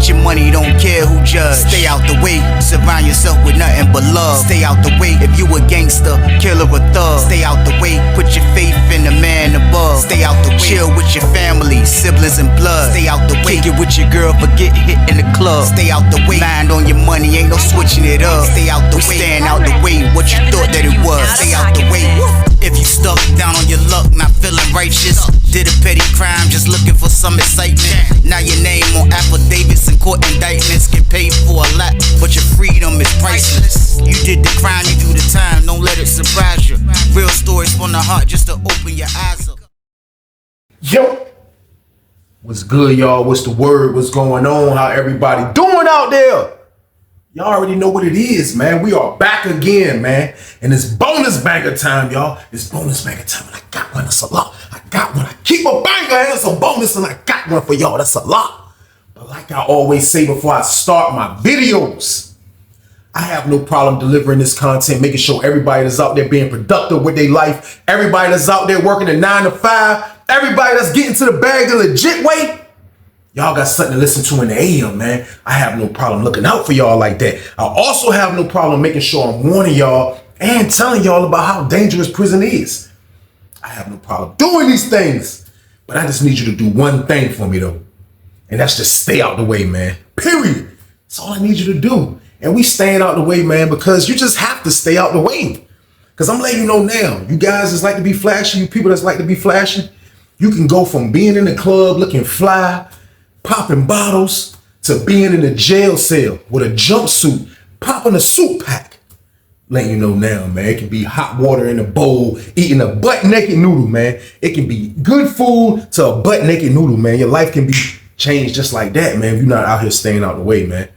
Get your money, don't care who judge. Stay out the way, surround yourself with nothing but love. Stay out the way, if you a gangster, killer or thug. Stay out the way, put your faith in the man above. Stay out the way, chill with your family, siblings and blood. Stay out the way, kick it with your girl, forget hit in the club. Stay out the way, mind on your money, ain't no switching it up. Stay out the way, stand out the way, what you thought that it was. Stay out the way. If you stuck down on your luck, not feeling righteous, did a petty crime, just looking for some excitement. Now your name on affidavits and court indictments, get paid for a lot, but your freedom is priceless. You did the crime, you do the time, don't let it surprise you. Real stories from the heart, just to open your eyes up. Yo, what's good, y'all? What's the word? What's going on? How everybody doing out there? Y'all already know what it is, man. We are back again, man. And it's bonus banger time, y'all. It's bonus banger time, and I got one. That's a lot. I got one. I keep a banger, and it's a bonus, and I got one for y'all. That's a lot. But like I always say before I start my videos, I have no problem delivering this content, making sure everybody that's out there being productive with their life, everybody that's out there working a 9 to 5, everybody that's getting to the bag the legit way, y'all got something to listen to in the AM, man. I have no problem looking out for y'all like that. I also have no problem making sure I'm warning y'all and telling y'all about how dangerous prison is. I have no problem doing these things, but I just need you to do one thing for me, though. And that's just stay out the way, man. Period. That's all I need you to do. And we staying out the way, man, because you just have to stay out the way. Because I'm letting you know now, you guys that's like to be flashy, you people that's like to be flashy, you can go from being in the club looking fly, popping bottles, to being in a jail cell with a jumpsuit, popping a suit pack. Letting you know now, man, it can be hot water in a bowl, eating a butt-naked noodle, man. It can be good food to a butt-naked noodle, man. Your life can be changed just like that, man, if you're not out here staying out the way, man.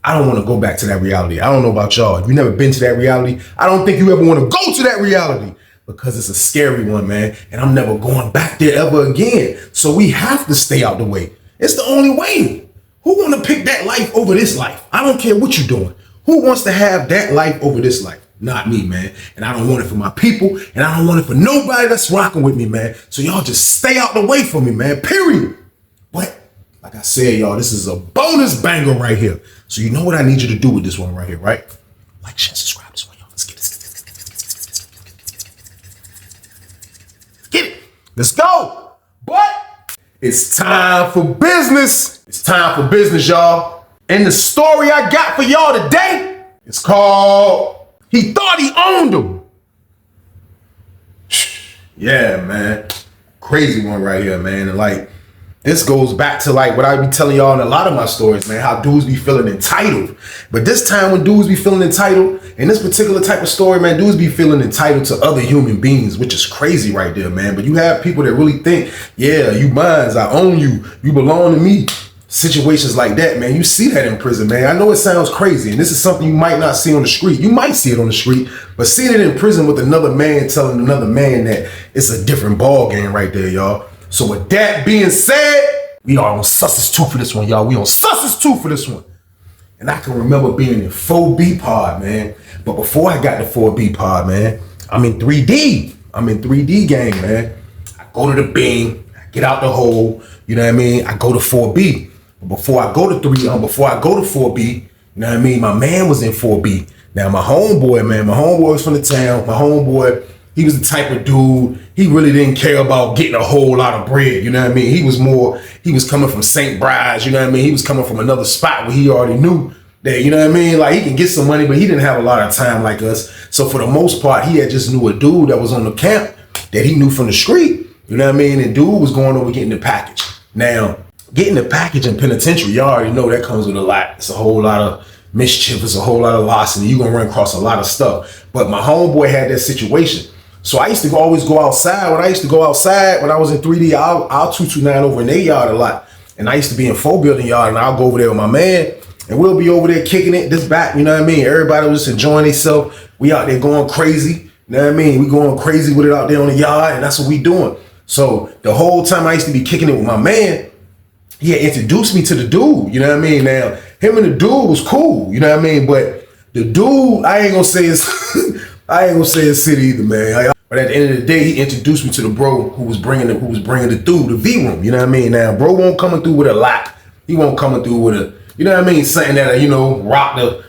I don't want to go back to that reality. I don't know about y'all. If you've never been to that reality, I don't think you ever want to go to that reality because it's a scary one, man. And I'm never going back there ever again. So we have to stay out the way. It's the only way. Who want to pick that life over this life? I don't care what you're doing. Who wants to have that life over this life? Not me, man. And I don't want it for my people. And I don't want it for nobody that's rocking with me, man. So y'all just stay out the way from me, man. Period. But like I said, y'all, this is a bonus banger right here. So you know what I need you to do with this one right here, right? Like, share, subscribe this one, y'all. Let's get this. Get it. Let's go. But it's time for business. It's time for business, y'all. And the story I got for y'all today is called He Thought He Owned Him. Yeah, man. Crazy one right here, man. And like, this goes back to like what I be telling y'all in a lot of my stories, man, how dudes be feeling entitled. But this time when dudes be feeling entitled, in this particular type of story, man, dudes be feeling entitled to other human beings, which is crazy right there, man. But you have people that really think, yeah, you mines, I own you, you belong to me. Situations like that, man, you see that in prison, man. I know it sounds crazy, and this is something you might not see on the street. You might see it on the street, but seeing it in prison with another man telling another man that, it's a different ball game right there, y'all. So with that being said, we are on Sussex 2 for this one, y'all. We on Sussex 2 for this one. And I can remember being in 4B pod, man. But before I got to 4B pod, man, I'm in 3D. I'm in 3D game, man. I go to the beam, I get out the hole, you know what I mean? I go to 4B. But before I go to 4B, you know what I mean? My man was in 4B. Now my homeboy, man, my homeboy was from the town. My homeboy, he was the type of dude, he really didn't care about getting a whole lot of bread, you know what I mean? He was coming from St. Bride's, you know what I mean? He was coming from another spot where he already knew that, you know what I mean? Like, he can get some money, but he didn't have a lot of time like us. So for the most part, he had just knew a dude that was on the camp that he knew from the street, you know what I mean? And dude was going over getting the package. Now, getting the package in penitentiary, y'all already know that comes with a lot. It's a whole lot of mischief, it's a whole lot of larceny. You're gonna run across a lot of stuff. But my homeboy had that situation. So I used to always go outside. When I used to go outside, when I was in 3D, I'll 229 over in their yard a lot. And I used to be in 4 building yard, and I'll go over there with my man, and we'll be over there kicking it this back, you know what I mean? Everybody was just enjoying themselves. We out there going crazy, you know what I mean? We going crazy with it out there on the yard, and that's what we doing. So the whole time I used to be kicking it with my man, he had introduced me to the dude, you know what I mean? Now, him and the dude was cool, you know what I mean? But the dude, I ain't gonna say his city either, man. But at the end of the day, he introduced me to the bro who was bringing the V room, you know what I mean? Now, bro won't coming through with a lot. He won't coming through with a, you know what I mean, something that, you know, rock the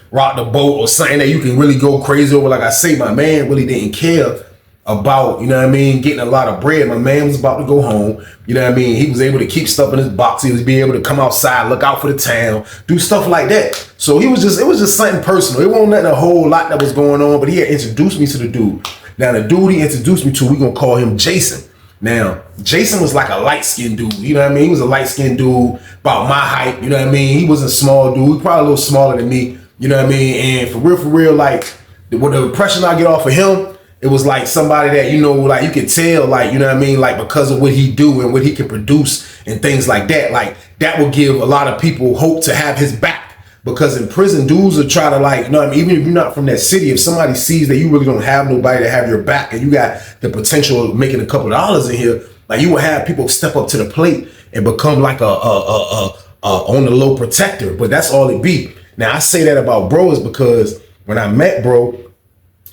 boat or something that you can really go crazy over. Like I say, my man really didn't care about, you know what I mean, getting a lot of bread. My man was about to go home. You know what I mean? He was able to keep stuff in his box. He was being able to come outside, look out for the town, do stuff like that. So it was just something personal. It wasn't nothing a whole lot that was going on, but he had introduced me to the dude. Now the dude he introduced me to, we gonna call him Jason. Now, Jason was like a light-skinned dude, you know what I mean? He was a light-skinned dude, about my height, you know what I mean? He wasn't a small dude, he probably a little smaller than me, you know what I mean? And for real, like, what the impression I get off of him, it was like somebody that, you know, like you could tell, like, you know what I mean? Like, because of what he do and what he can produce and things like that, like, that would give a lot of people hope to have his back. Because in prison, dudes will try to, like, you know what I mean, even if you're not from that city, if somebody sees that you really don't have nobody to have your back and you got the potential of making a couple of dollars in here, like, you will have people step up to the plate and become like a on the low protector. But that's all it be. Now I say that about bro is because when I met bro,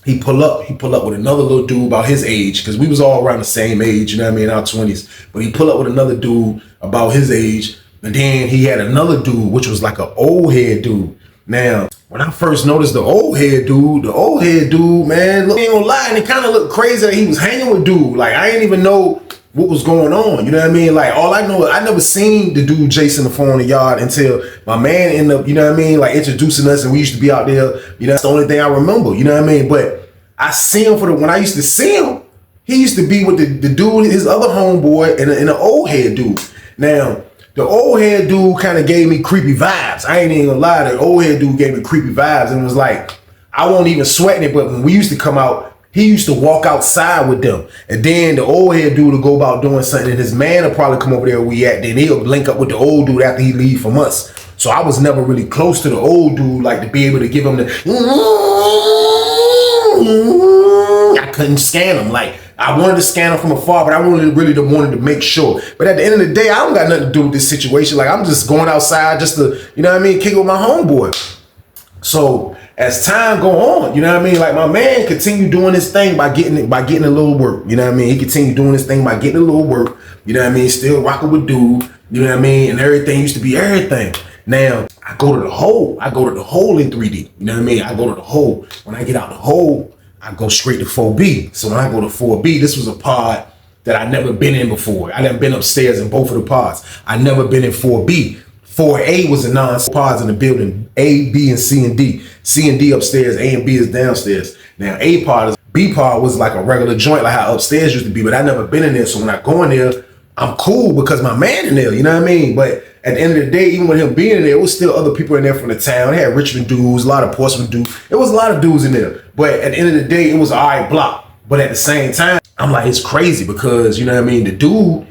he pull up with another little dude about his age, because we was all around the same age, you know what I mean, in our 20s. But he pull up with another dude about his age. And then he had another dude, which was like an old head dude. Now, when I first noticed the old head dude, man, look, I ain't gonna lie, and it kind of looked crazy that he was hanging with dude. Like, I didn't even know what was going on. You know what I mean? Like, all I know is I never seen the dude Jason before in the yard until my man ended up, you know what I mean, like introducing us, and we used to be out there. You know, that's the only thing I remember. You know what I mean? But I see him when I used to see him, he used to be with the dude, his other homeboy, and an old head dude. Now, the old head dude kind of gave me creepy vibes. I ain't even gonna lie, the old head dude gave me creepy vibes, and was like, I wasn't even sweating it, but when we used to come out, he used to walk outside with them. And then the old head dude would go about doing something, and his man would probably come over there where we at, then he'll link up with the old dude after he leave from us. So I was never really close to the old dude, like to be able to give him the, I couldn't scan him. Like, I wanted to scan him from afar, but I really wanted to make sure. But at the end of the day, I don't got nothing to do with this situation. Like, I'm just going outside just to, you know what I mean, kick it with my homeboy. So as time go on, you know what I mean, like my man continued doing his thing by getting a little work. You know what I mean? He continued doing his thing by getting a little work. You know what I mean? Still rocking with dude. You know what I mean? And everything used to be everything. Now I go to the hole. I go to the hole in 3D. You know what I mean? I go to the hole. When I get out the hole, I go straight to 4B. So when I go to 4B, this was a pod that I never been in before. I never been upstairs in both of the pods. I never been in 4B. 4A was the non-pods in the building. A, B, and C and D. C and D upstairs, A and B is downstairs. Now A pod, B pod was like a regular joint, like how upstairs used to be, but I never been in there. So when I go in there, I'm cool because my man in there, you know what I mean? But at the end of the day, even with him being in there, it was still other people in there from the town. They had Richmond dudes, a lot of Portsmouth dudes. It was a lot of dudes in there. But at the end of the day, it was an all right block. But at the same time, I'm like, it's crazy because, you know what I mean? The dude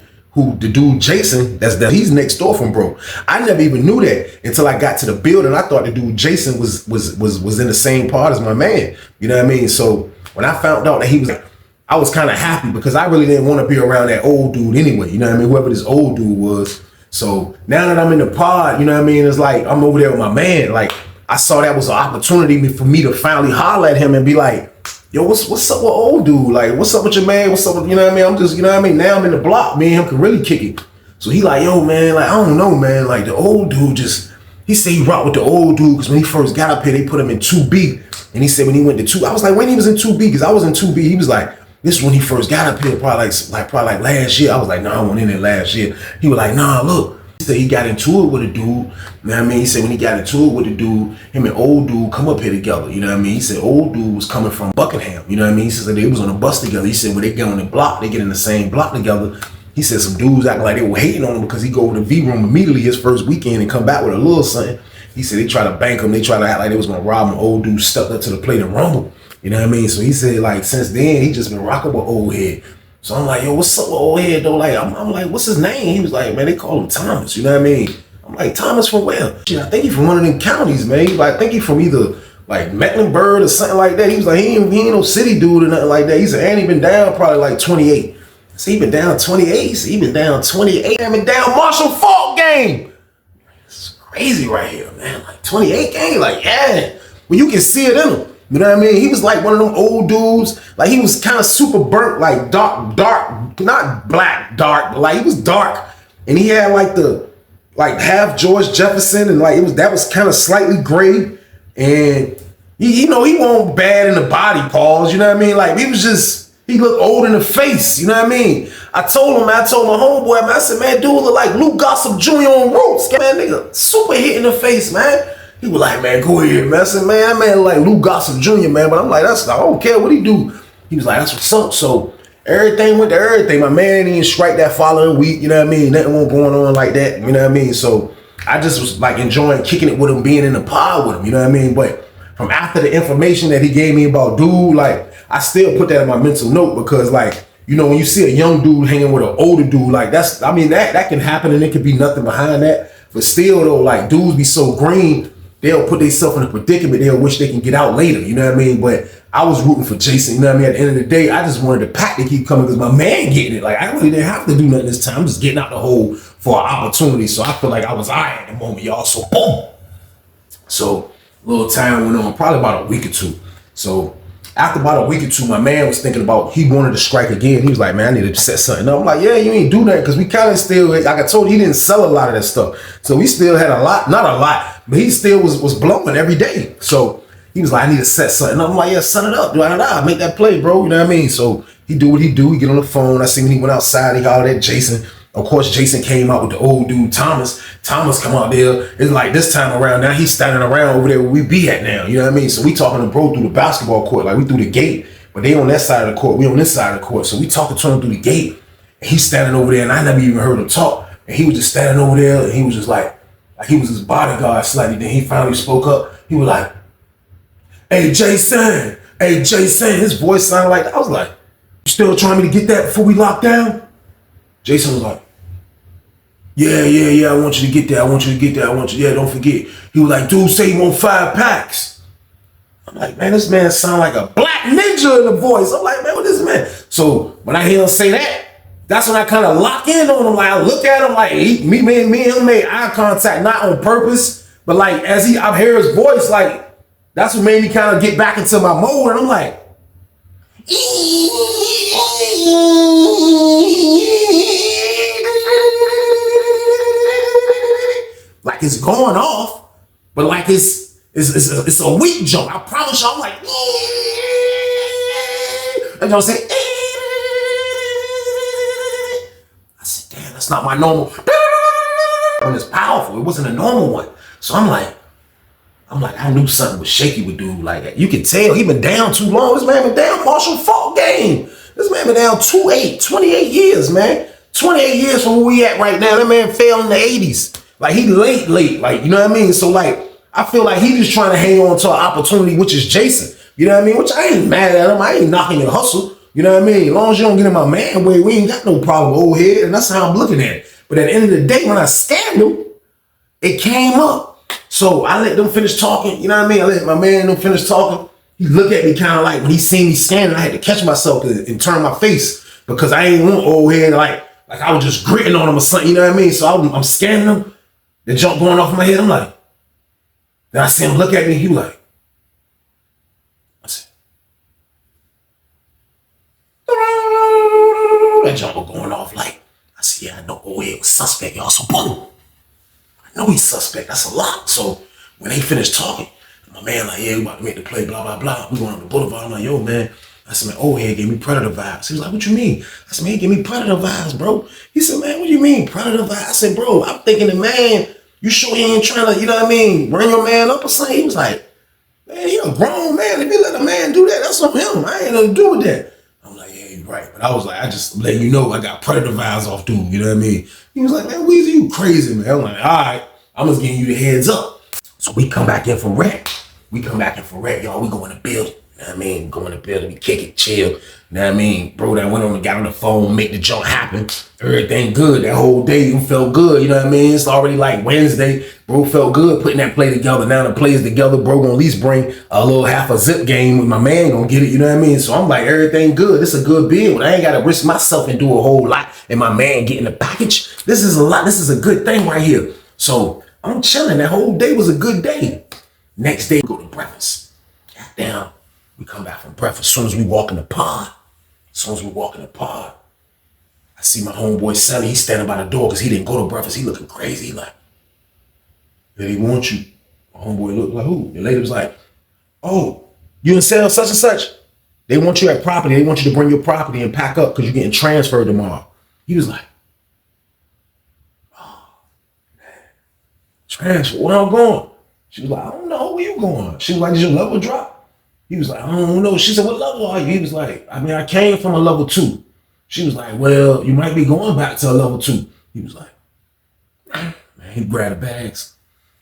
Jason, he's next door from bro. I never even knew that until I got to the building. I thought the dude Jason was in the same part as my man. You know what I mean? So when I found out that he was, I was kind of happy because I really didn't want to be around that old dude anyway. You know what I mean? Whoever this old dude was. So now that I'm in the pod, you know what I mean? It's like I'm over there with my man. Like I saw that was an opportunity for me to finally holler at him and be like, yo, what's up with old dude? Like, what's up with your man? What's up with, you know what I mean? I'm just, you know what I mean? Now I'm in the block. Me and him can really kick it. So he like, yo, man, like, I don't know, man. Like, the old dude he said he rocked with the old dude because when he first got up here, they put him in 2B. And he said when he went to 2, I was like, when he was in 2B, because I was in 2B, he was like, this is when he first got up here, probably like last year. I was like, nah, I went in there last year. He was like, nah, look. He said he got into it with a dude. You know what I mean? He said when he got into it with a dude, him and old dude come up here together. You know what I mean? He said old dude was coming from Buckingham. You know what I mean? He said they was on a bus together. He said when they get on the block, they get in the same block together. He said some dudes acting like they were hating on him because he go to the V room immediately his first weekend and come back with a little something. He said they try to bank him. They try to act like they was going to rob him. Old dude stepped up to the plate and rumbled. You know what I mean? So he said like since then, he just been rocking with old head. So I'm like, yo, what's up with old head though? Like, I'm like, what's his name? He was like, man, they call him Thomas. You know what I mean? I'm like, Thomas from where? Shit, I think he from one of them counties, man. Like, I think he from either like Mecklenburg or something like that. He was like, he ain't no city dude or nothing like that. He said, and he been down probably like 28. So he been down 28. So he been down 28. I been down Marshall Fault game. It's crazy right here, man. Like 28 game, like yeah. Well, you can see it in him. You know what I mean? He was like one of them old dudes. Like he was kind of super burnt, like dark, not black, dark, but like he was dark. And he had like like half George Jefferson, and like that was kind of slightly gray, and he wasn't bad in the body, Pauls. You know what I mean? Like he looked old in the face. You know what I mean? I told my homeboy, man, I said, man, dude look like Luke Gossip Jr. on Roots. Man, nigga, super hit in the face, man. He was like, man, go ahead, man. I said, man, that man like Luke Gossip Jr., man. But I'm like, I don't care what he do. He was like, that's what's up. So everything went to everything. My man didn't even strike that following week. You know what I mean? Nothing was going on like that. You know what I mean? So I just was like enjoying kicking it with him, being in the pod with him. You know what I mean? But from after the information that he gave me about dude, like I still put that in my mental note because like, you know, when you see a young dude hanging with an older dude, like that can happen and it could be nothing behind that. But still though, like dudes be so green, they'll put themselves in a predicament. They'll wish they can get out later. You know what I mean? But I was rooting for Jason. You know what I mean? At the end of the day, I just wanted the pack to keep coming because my man getting it. Like I really didn't have to do nothing this time. I'm just getting out the hole for an opportunity. So I feel like I was at the moment, y'all. So boom. So a little time went on, probably about a week or two. So after about a week or two, my man was thinking about, he wanted to strike again. He was like, man, I need to set something up. I'm like, yeah, you ain't do that because we kind of still, like I told you, he didn't sell a lot of that stuff. So we still had a lot, not a lot, but he still was blowing every day. So he was like, I need to set something up. I'm like, yeah, set it up. Make that play, bro. You know what I mean? So he do what he do. He get on the phone. I see when he went outside, he hollered at Jason. Of course, Jason came out with the old dude, Thomas. Thomas come out there. It's like this time around, now he's standing around over there where we be at now. You know what I mean? So we talking to bro through the basketball court. Like we through the gate. But they on that side of the court. We on this side of the court. So we talking to him through the gate. And he's standing over there. And I never even heard him talk. And he was just standing over there. And he was just like he was his bodyguard slightly. Then he finally spoke up. He was like, hey, Jason. Hey, Jason. His voice sounded like, I was like, you still trying me to get that before we lock down? Jason was like, yeah, I want you to get that. Yeah, don't forget. He was like, dude, say you want 5 packs. I'm like, man, this man sound like a black ninja in the voice. I'm like, man, what is this man? So when I hear him say that, that's when I kind of lock in on him. Like I look at him like me and him made eye contact, not on purpose, but like as I hear his voice, like that's what made me kind of get back into my mode. And I'm like, like it's going off, but like it's a weak jump. I promise you, I'm like, and y'all say, I said, damn, that's not my normal. When it's powerful, it wasn't a normal one. So I'm like, I knew something was shaky with dude like that. You can tell he been down too long. This man been down Marshall Fault game. This man been down 28 years, man. 28 years from where we at right now. That man fell in the 80s. Like he late, like, you know what I mean? So like, I feel like he just trying to hang on to an opportunity, which is Jason. You know what I mean? Which I ain't mad at him. I ain't knocking your hustle. You know what I mean? As long as you don't get in my man way, we ain't got no problem, old head. And that's how I'm looking at it. But at the end of the day, when I scammed him, it came up. So I let them finish talking. You know what I mean? I let my man them finish talking. He looked at me kind of like, when he seen me scamming, I had to catch myself and turn my face because I ain't want old head like I was just gritting on him or something. You know what I mean? So I'm scamming him. The jump going off in my head. I'm like, then I see him look at me. He was like, I said, that jump was going off like, I said, yeah, I know old head was suspect, y'all. So boom, I know he's suspect. That's a lot. So when they finished talking, my man like, yeah, we about to make the play, blah, blah, blah. We going on the boulevard. I'm like, yo, man. I said, man, old head gave me predator vibes. He was like, what you mean? I said, man, he gave me predator vibes, bro. He said, man, what do you mean, predator vibes? I said, bro, I'm thinking the man, you sure he ain't trying to, you know what I mean, run your man up or something? He was like, man, he a grown man. If you let a man do that, that's on him. I ain't nothing to do with that. I'm like, yeah, you're right. But I was like, I just letting you know I got predator vibes off dude, you know what I mean? He was like, man, Weezy, you crazy, man. I'm like, all right, I'm just giving you the heads up. So we come back in for rec. Y'all. We go in the building. You know what I mean? Go in the building, we kick it, chill. You know what I mean? Bro, that went on and got on the phone, make the jump happen. Everything good. That whole day, you felt good. You know what I mean? It's already like Wednesday. Bro felt good putting that play together. Now the plays together. Bro gonna at least bring a little half a zip game with my man gonna get it. You know what I mean? So I'm like, everything good. This is a good build. I ain't got to risk myself and do a whole lot. And my man getting the package. This is a lot. This is a good thing right here. So I'm chilling. That whole day was a good day. Next day, we go to breakfast. Goddamn. We come back from breakfast. As soon as we walk in the pod, I see my homeboy Sonny. He's standing by the door because he didn't go to breakfast. He looking crazy. He like, They want you. My homeboy looked like, who? The lady was like, oh, you in sale such and such? They want you at property. They want you to bring your property and pack up because you're getting transferred tomorrow. He was like, oh, man, transfer, where I'm going? She was like, I don't know, where you going? She was like, did your level drop? He was like, I don't know. She said, what level are you? He was like, I mean, I came from a level 2. She was like, well, you might be going back to a level 2. He was like, man, he grabbed the bags.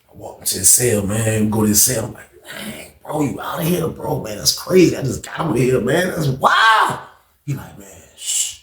I walked into the cell, man, go to the cell. I'm like, dang, bro, you out of here, bro, man, that's crazy. I just got over here, man, that's wild. He like, man, shh,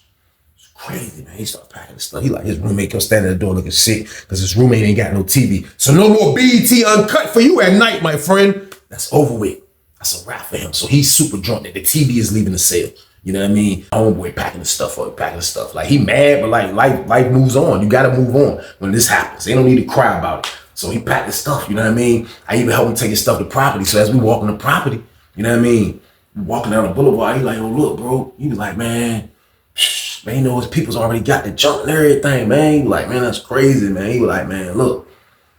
it's crazy, man. He started packing the stuff. He like, his roommate come standing at the door looking sick because his roommate ain't got no TV. So no more BET Uncut for you at night, my friend. That's over with. That's a wrap for him. So he's super drunk that the TV is leaving the cell. You know what I mean? Homeboy packing the stuff up, packing the stuff. Like, he mad, but like life moves on. You gotta move on when this happens. They don't need to cry about it. So he packed his stuff, you know what I mean? I even helped him take his stuff to property. So as we walk on the property, you know what I mean? We walking down the boulevard, he like, oh, look, bro. He was like, man, you know, his people's already got the junk and everything, man. He was like, man, that's crazy, man. He was like, man, look.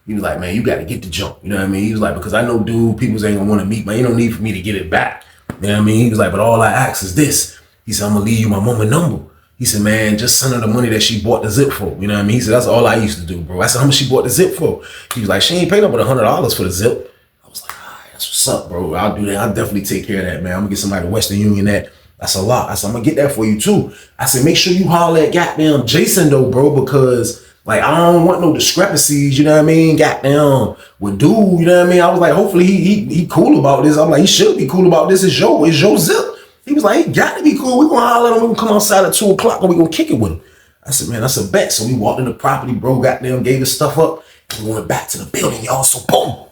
He was like, man, you got to get the junk. You know what I mean? He was like, because I know, dude, people's ain't going to want to meet, man. Ain't no need for me to get it back. You know what I mean? He was like, but all I ask is this. He said, I'm going to leave you my mama number. He said, man, just send her the money that she bought the zip for. You know what I mean? He said, that's all I used to do, bro. I said, how much she bought the zip for? He was like, she ain't paid up with $100 for the zip. I was like, all right, that's what's up, bro. I'll do that. I'll definitely take care of that, man. I'm going to get somebody to Western Union that. That's a lot. I said, I'm going to get that for you, too. I said, make sure you holler at goddamn Jason, though, bro, because, like, I don't want no discrepancies, you know what I mean? Goddamn, with dude, you know what I mean? I was like, hopefully he cool about this. I'm like, he should be cool about this. It's your zip. He was like, he got to be cool. We're going to holler at him. We're going to come outside at 2 o'clock and we're going to kick it with him. I said, man, that's a bet. So we walked in the property, bro, goddamn, gave his stuff up, and we went back to the building, y'all. So boom.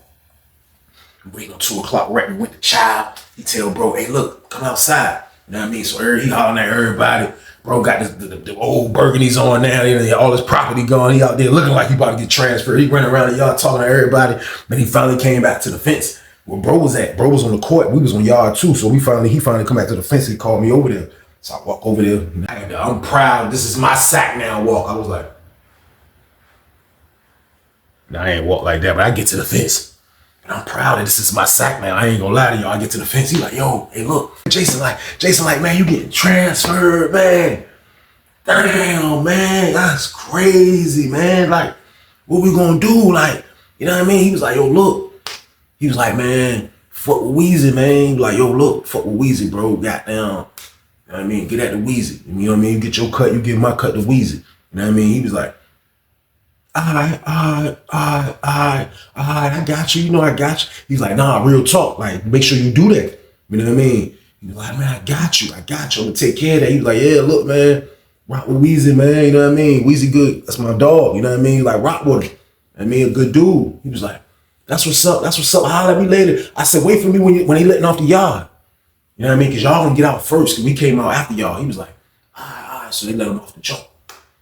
We waiting on 2 o'clock, right? We went to child. He tell bro, hey, look, come outside. You know what I mean? So he hollering at everybody. Bro got the old burgundies on now. You know, all his property gone. He out there looking like he about to get transferred. He running around and y'all talking to everybody. Then he finally came back to the fence where bro was at. Bro was on the court. We was on yard 2. So he finally come back to the fence. He called me over there. So I walk over there. I'm proud. This is my sack now walk. I was like, nah, I ain't walk like that, but I get to the fence. And I'm proud that this is my sack now. I ain't gonna lie to y'all. I get to the fence. He like, yo, hey, look. Jason like, man, you getting transferred, man. Damn, man, that's crazy, man. Like, what we gonna do? Like, you know what I mean? He was like, yo, look. He was like, man, fuck with Weezy, man. He was like, yo, look, fuck with Weezy, bro. Goddamn. You know what I mean? Get at the Weezy. You know what I mean? You get your cut, you give my cut to Weezy. You know what I mean? He was like, I got you. You know, I got you. He's like, nah, real talk. Like, make sure you do that. You know what I mean? He was like, man, I got you. I'm gonna take care of that. He was like, yeah, look, man, rock with Weezy, man. You know what I mean? Weezy good. That's my dog. You know what I mean? Like, rock with him. I mean, a good dude. He was like, that's what's up. That's what's up. Holler at me later. I said, wait for me when he letting off the yard. You know what I mean? Because y'all gonna get out first. Because we came out after y'all. He was like, all right. So they let him off the jump.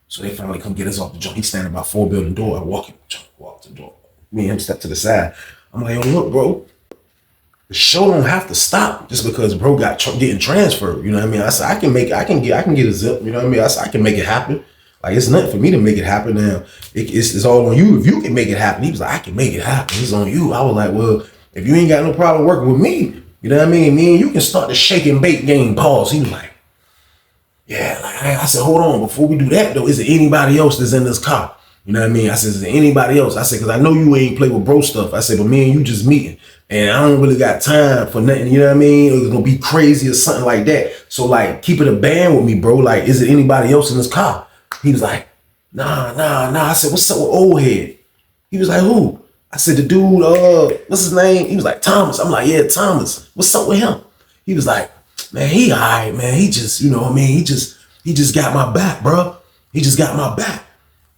So they finally come get us off the jump. He's standing by 4 building door. I walk to the door. Me and him step to the side. I'm like, yo, look, bro. The show don't have to stop just because bro got getting transferred. You know what I mean? I said, I can get a zip. You know what I mean? I said, I can make it happen. Like, it's nothing for me to make it happen now. It's all on you. If you can make it happen. He was like, I can make it happen. It's on you. I was like, well, if you ain't got no problem working with me, you know what I mean? Me and you can start the shake and bake game. Pause. He was like, yeah, like, I said, hold on, before we do that though, is there anybody else that's in this car? You know what I mean? I said, is there anybody else? I said, because I know you ain't play with bro stuff. I said, but me and you just meeting. And I don't really got time for nothing, you know what I mean? It's gonna be crazy or something like that. So like, keep it a band with me, bro. Like, is there anybody else in this car? He was like, nah. I said, what's up with old head? He was like, who? I said, the dude, what's his name? He was like, Thomas. I'm like, yeah, Thomas. What's up with him? He was like, man, he all right, man. He just, you know what I mean? He just got my back, bro. He just got my back.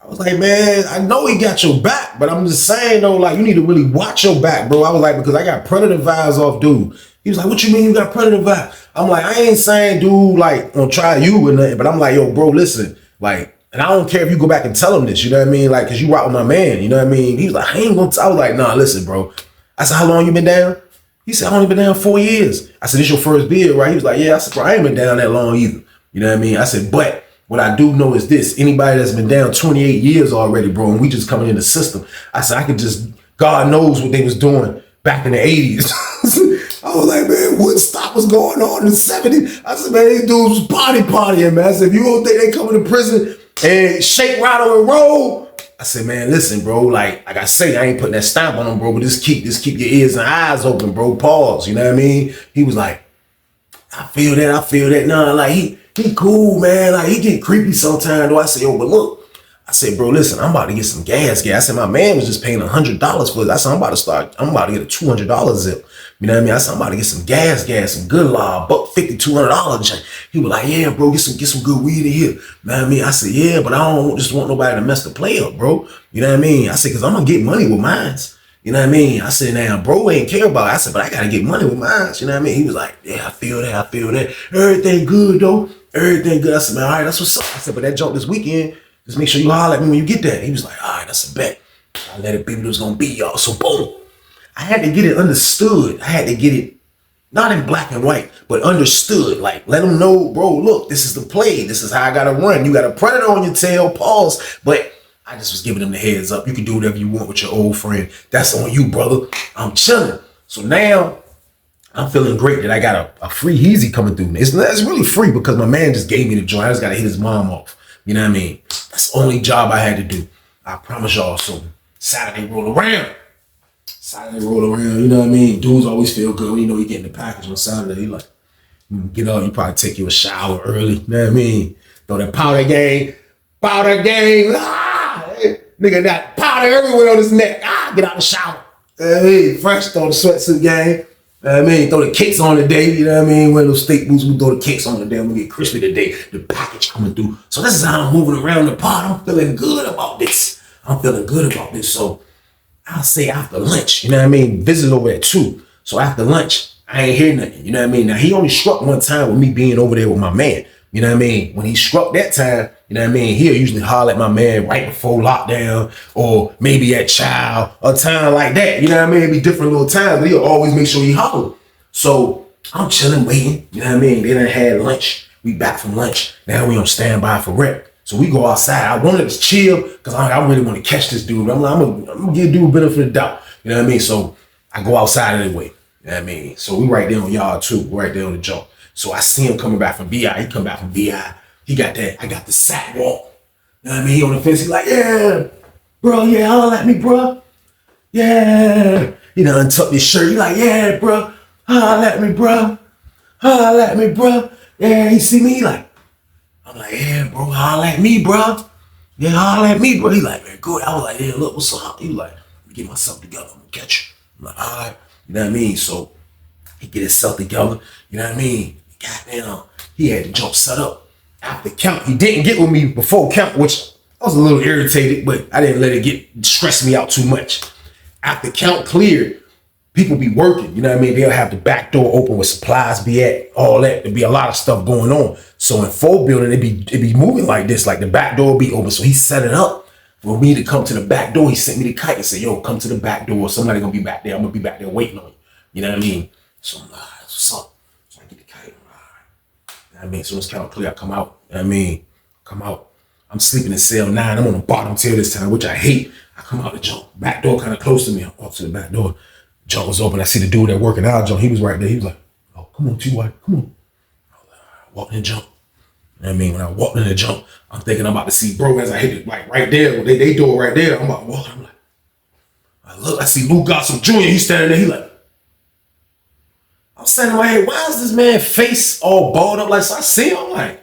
I was like, man, I know he got your back, but I'm just saying though, like, you need to really watch your back, bro. I was like, because I got predator vibes off dude. He was like, what you mean you got predator vibes? I'm like, I ain't saying dude, like, gonna try you or nothing, but I'm like, yo, bro, listen, like, and I don't care if you go back and tell him this, you know what I mean? Like, cause you rock with my man, you know what I mean? He was like, I ain't gonna, I was like, nah, listen, bro. I said, how long you been down? He said, I only been down 4 years. I said, this your first bid, right? He was like, yeah. I said, bro, I ain't been down that long either. You know what I mean? I said, but what I do know is this. Anybody that's been down 28 years already, bro, and we just coming in the system, I said, I could just God knows what they was doing back in the 80s. I was like, man, Woodstock was going on in the 70s. I said, man, these dudes was partying, man. I said, if you don't think they coming to prison and shake, rattle, and roll, I said, man, listen, bro, like I say, I ain't putting that stamp on them, bro, but just keep your ears and eyes open, bro. Pause. You know what I mean? He was like, I feel that. Nah, like he cool, man. Like he get creepy sometimes, though. I said, yo, but look. I said, bro, listen, I'm about to get some gas. I said, my man was just paying $100 for it. I said, I'm about to get a $200 zip. You know what I mean? I said, I'm about to get some gas, some good law, $150, $200. He was like, yeah, bro, get some good weed in here. You know what I mean? I said, yeah, but I don't just want nobody to mess the play up, bro. You know what I mean? I said, cause I'm gonna get money with mines. You know what I mean? I said, now, bro ain't care about it. I said, but I gotta get money with mines. You know what I mean? He was like, yeah, I feel that. Everything good, though. Everything good. I said, man, all right, that's what's up. I said, but that joke this weekend, just make sure you holler at me when you get that. He was like, all right, that's a bet. I let it be what it was gonna be, y'all. So boom. I had to get it understood. I had to get it not in black and white, but understood. Like, let them know, bro, look, this is the play. This is how I gotta run. You got a predator on your tail, pause. But I just was giving them the heads up. You can do whatever you want with your old friend. That's on you, brother. I'm chilling. So now I'm feeling great that I got a free Heezy coming through. It's really free because my man just gave me the joint. I just gotta hit his mom off. You know what I mean? That's the only job I had to do. I promise y'all. So Saturday roll around. You know what I mean? Dudes always feel good when you know you getting the package on Saturday. You like, get up, you probably take you a shower early. You know what I mean? Throw that powder game. Nigga got powder everywhere on his neck. Get out the shower. Hey, fresh, throw the sweatsuit game. You know what I mean? Throw the kicks on today. You know what I mean? Wear those steak boots, we throw the kicks on today. I'm gonna get crispy today. The package coming through. So this is how I'm moving around the pod. I'm feeling good about this. So I'll say after lunch, you know what I mean? Visit over at 2. So after lunch, I ain't hear nothing. You know what I mean? Now he only struck one time with me being over there with my man. You know what I mean? When he struck that time, you know what I mean? He'll usually holler at my man right before lockdown or maybe at child, a time like that. You know what I mean? It'd be different little times, but he'll always make sure he holler. So I'm chilling, waiting. You know what I mean? They done had lunch. We back from lunch. Now we on standby for rep. So we go outside. I wanted to chill because I really want to catch this dude. I'm gonna give dude a benefit of the doubt. You know what I mean? So I go outside anyway. You know what I mean? So we right there on yard 2. We're right there on the jump. So I see him coming back from VI. He come back from VI. He got that. I got the sack walk. You know what I mean? He on the fence. He like, yeah, bro. Yeah, holler at me, bro. Yeah. You know, untuck his shirt. He like, yeah, bro. Holler at me, bro. Yeah, he see me. He like, I'm like, yeah, bro. Holler at me, bro. Yeah, holler at me, bro. He like, man, good. I was like, yeah, look, what's up? He like, let me get myself together. I'm gonna catch you. I'm like, all right. You know what I mean? So he get himself together. You know what I mean? Goddamn, he had the jump set up. After count, he didn't get with me before count, which I was a little irritated, but I didn't let it stress me out too much. After count cleared, people be working, you know what I mean? They'll have the back door open where supplies be at, all that. There'll be a lot of stuff going on. So in 4 building, it be moving like this, like the back door be open. So he set it up for me to come to the back door. He sent me the kite and said, yo, come to the back door. Somebody gonna be back there. I'm gonna be back there waiting on you. You know what I mean? So I'm like, what's up? So I get the kite. I mean, so it's kind of clear. I come out. Come out. I'm sleeping in cell 9. I'm on the bottom tail this time, which I hate. I come out the jump. Back door kind of close to me. I walk to the back door. Jump was open. I see the dude that working out jump. He was right there. He was like, oh, come on, T-White. Come on. I walked in the jump. You know what I mean? When I walked in the jump, I'm thinking I'm about to see bro as I hit it, like right there. They door right there. I'm about to walk. I'm like, I look, I see Lou Gossip Jr. He's standing there. He like, I'm standing right here. Why is this man face all balled up? Like, so I see him. I'm like,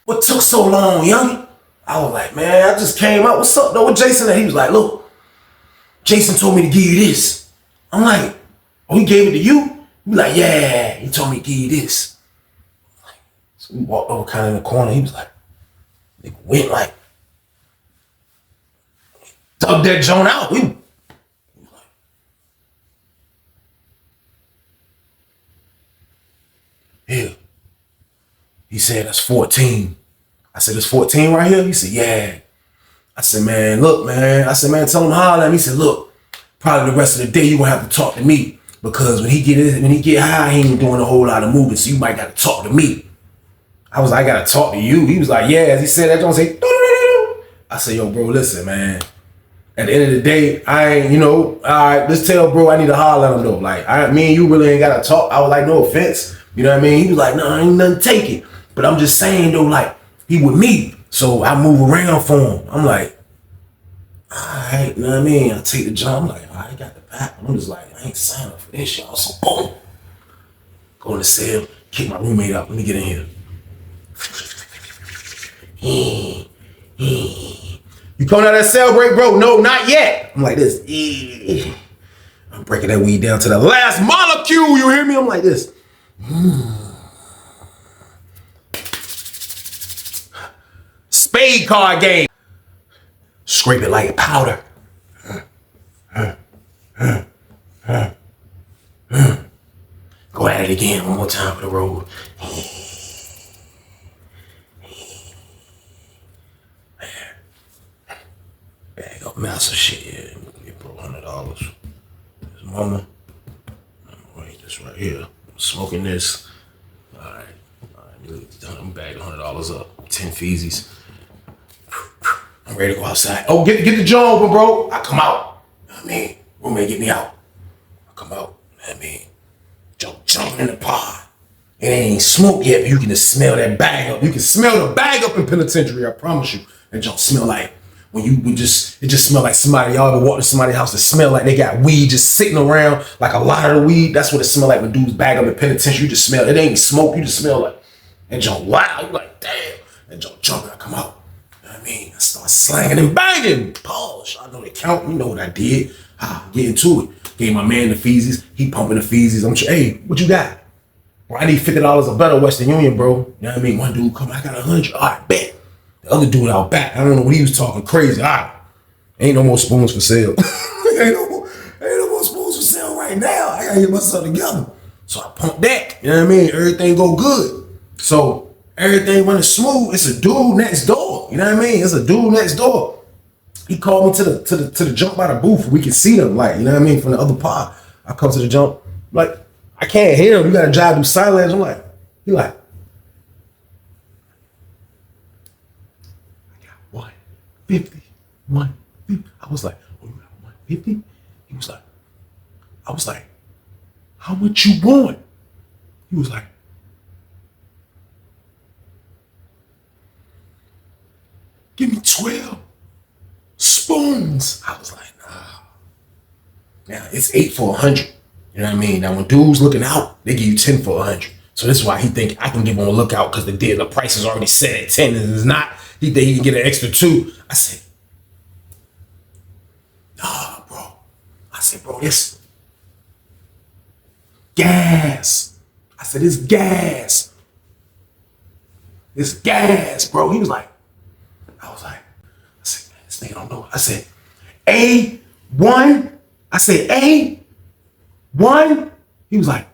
what took so long, young? I was like, man, I just came out. What's up, though? With Jason? And he was like, look, Jason told me to give you this. I'm like, oh, he gave it to you? He was like, yeah, he told me to give you this. So we walked over kind of in the corner. He was like, they went like, dug that joint out. We like, yeah. He said, that's 14. I said, it's 14 right here? He said, yeah. I said, man, look, man. I said, man, tell him holler at me. He said, look, probably the rest of the day you're gonna have to talk to me because when he get high, he ain't doing a whole lot of moving, so you might gotta talk to me. I was like, I gotta talk to you. He was like, yeah. As he said that, John say, doo-doo-doo-doo. I said, yo, bro, listen, man. At the end of the day, I ain't, you know, all right, let's tell bro I need to holler at him though. Like, me and you really ain't gotta talk. I was like, no offense. You know what I mean? He was like, no, ain't nothing taken. But I'm just saying though, like, he with me. So I move around for him. I'm like, all right, you know what I mean? I take the job. I'm like, all right, I got the back. I'm just like, I ain't signing up for this, y'all. So boom. Go in the cell, kick my roommate out. Let me get in here. You coming out of that cell break, bro? No, not yet. I'm like this. I'm breaking that weed down to the last molecule. You hear me? I'm like this. Spade card game. Scrape it like powder. Go at it again one more time for the road. Bag up massive shit, yeah. Get bro $100. His mama. Wait, this right here. I'm smoking this. Alright, I'm bagged $100 up. 10 feezies. I'm ready to go outside. Oh, get the job open, bro. I come out. You know what I mean? Roommate get me out. I come out. You know what I mean? Jumping in the pod. It ain't smoke yet, but you can just smell that bag up. You can smell the bag up in penitentiary, I promise you. That junk smell like when it just smell like somebody, y'all ever walk to somebody's house that smell like they got weed just sitting around, like a lot of the weed. That's what it smell like when dudes bag up in penitentiary. You just smell, it ain't smoke, you just smell like that junk loud. You like, damn, that junk jumping, I come out. You know what I mean? I start slanging and banging. Pause. I know they count, you know what I did. Get into it. Gave my man the feezies. He pumping the feezies. I'm sure, hey, what you got? Bro, I need $50 or better, Western Union, bro. You know what I mean? One dude come, I got 100. All right, bet. The other dude out back, I don't know what he was talking crazy. All right, ain't no more spoons for sale. ain't no more spoons for sale right now. I gotta get myself together. So I pump that. You know what I mean? Everything go good. So everything running smooth. It's a dude next door. You know what I mean? It's a dude next door. He called me to the jump by the booth. We can see them, like, you know what I mean, from the other pod. I come to the jump, like, I can't hear him. You gotta drive through silence. I'm like, he like, I got 150, 150. I was like, oh, you got 150? He was like, I was like, how much you want? He was like, give me 12 spoons. I was like, nah. Now it's 8 for 100. You know what I mean? Now when dudes looking out, they give you 10 for 100. So this is why he think I can give him a lookout because the price is already set at 10 and it's not. He think he can get an extra 2. I said, nah, bro. I said, bro, this gas. I said, it's gas. It's gas, bro. He was like, I was like, I said, man, this nigga don't know. I said, A1. I said, A1. He was like,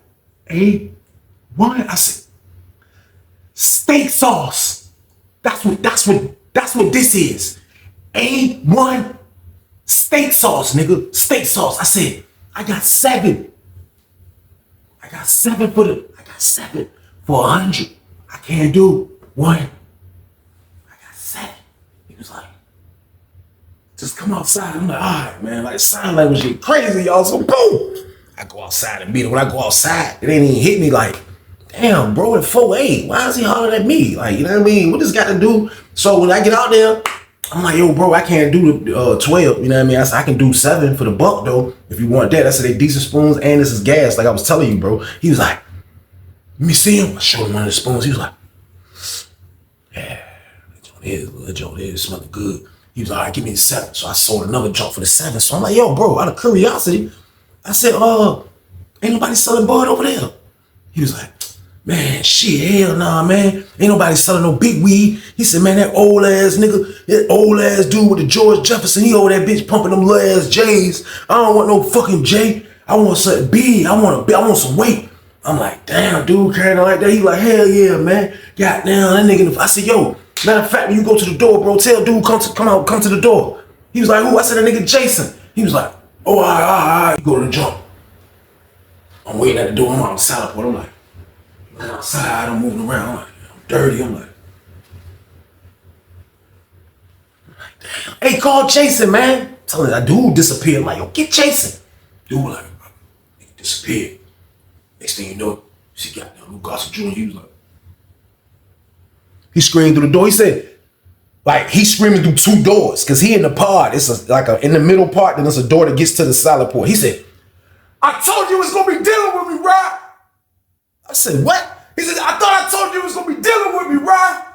A1. I said, steak sauce. That's what this is. A1 steak sauce, nigga. Steak sauce. I said, I got 7. I got 7 for 100. I can't do 1. I got 7. He was like, just come outside. I'm like, all right, man. Like, sign language shit crazy, y'all. So boom. I go outside and meet him. When I go outside, it ain't even hit me like, damn, bro, at 4'8", why is he hollering at me? Like, you know what I mean? What this got to do? So when I get out there, I'm like, yo, bro, I can't do the 12. You know what I mean? I said, I can do 7 for the buck, though, if you want that. I said, they decent spoons, and this is gas, like I was telling you, bro. He was like, let me see him. I showed him one of the spoons. He was like, yeah, that joint is smelling good. He was like, all right, give me the 7. So I sold another junk for the 7. So I'm like, yo, bro, out of curiosity, I said, ain't nobody selling bud over there. He was like, man, shit, hell nah, man. Ain't nobody selling no big weed. He said, man, that old ass nigga, that old ass dude with the George Jefferson, he over that bitch pumping them little ass J's. I don't want no fucking J. I want something big. I want some weight. I'm like, damn, dude, carrying on like that. He like, hell yeah, man. Goddamn, that nigga. I said, yo, matter of fact, when you go to the door, bro, tell dude come to the door. He was like, who? I said, that nigga Jason. He was like, oh, all right. You go to the jump. I'm waiting at the door. I'm on the side of it. I'm like, I'm outside. I'm moving around. I'm like, I'm dirty. I'm like, damn. Hey, call Jason, man. Telling that dude disappeared. I'm like, yo, get Jason. Dude like, he disappeared. Next thing you know, she got down. Lou Gossett Jr. He was like, he screamed through the door. He said, like, he's screaming through 2 doors because he in the pod. It's in the middle part, then there's a door that gets to the salad port. He said, I told you it was going to be dealing with me, right? I said, what? He said, I thought I told you it was going to be dealing with me, right?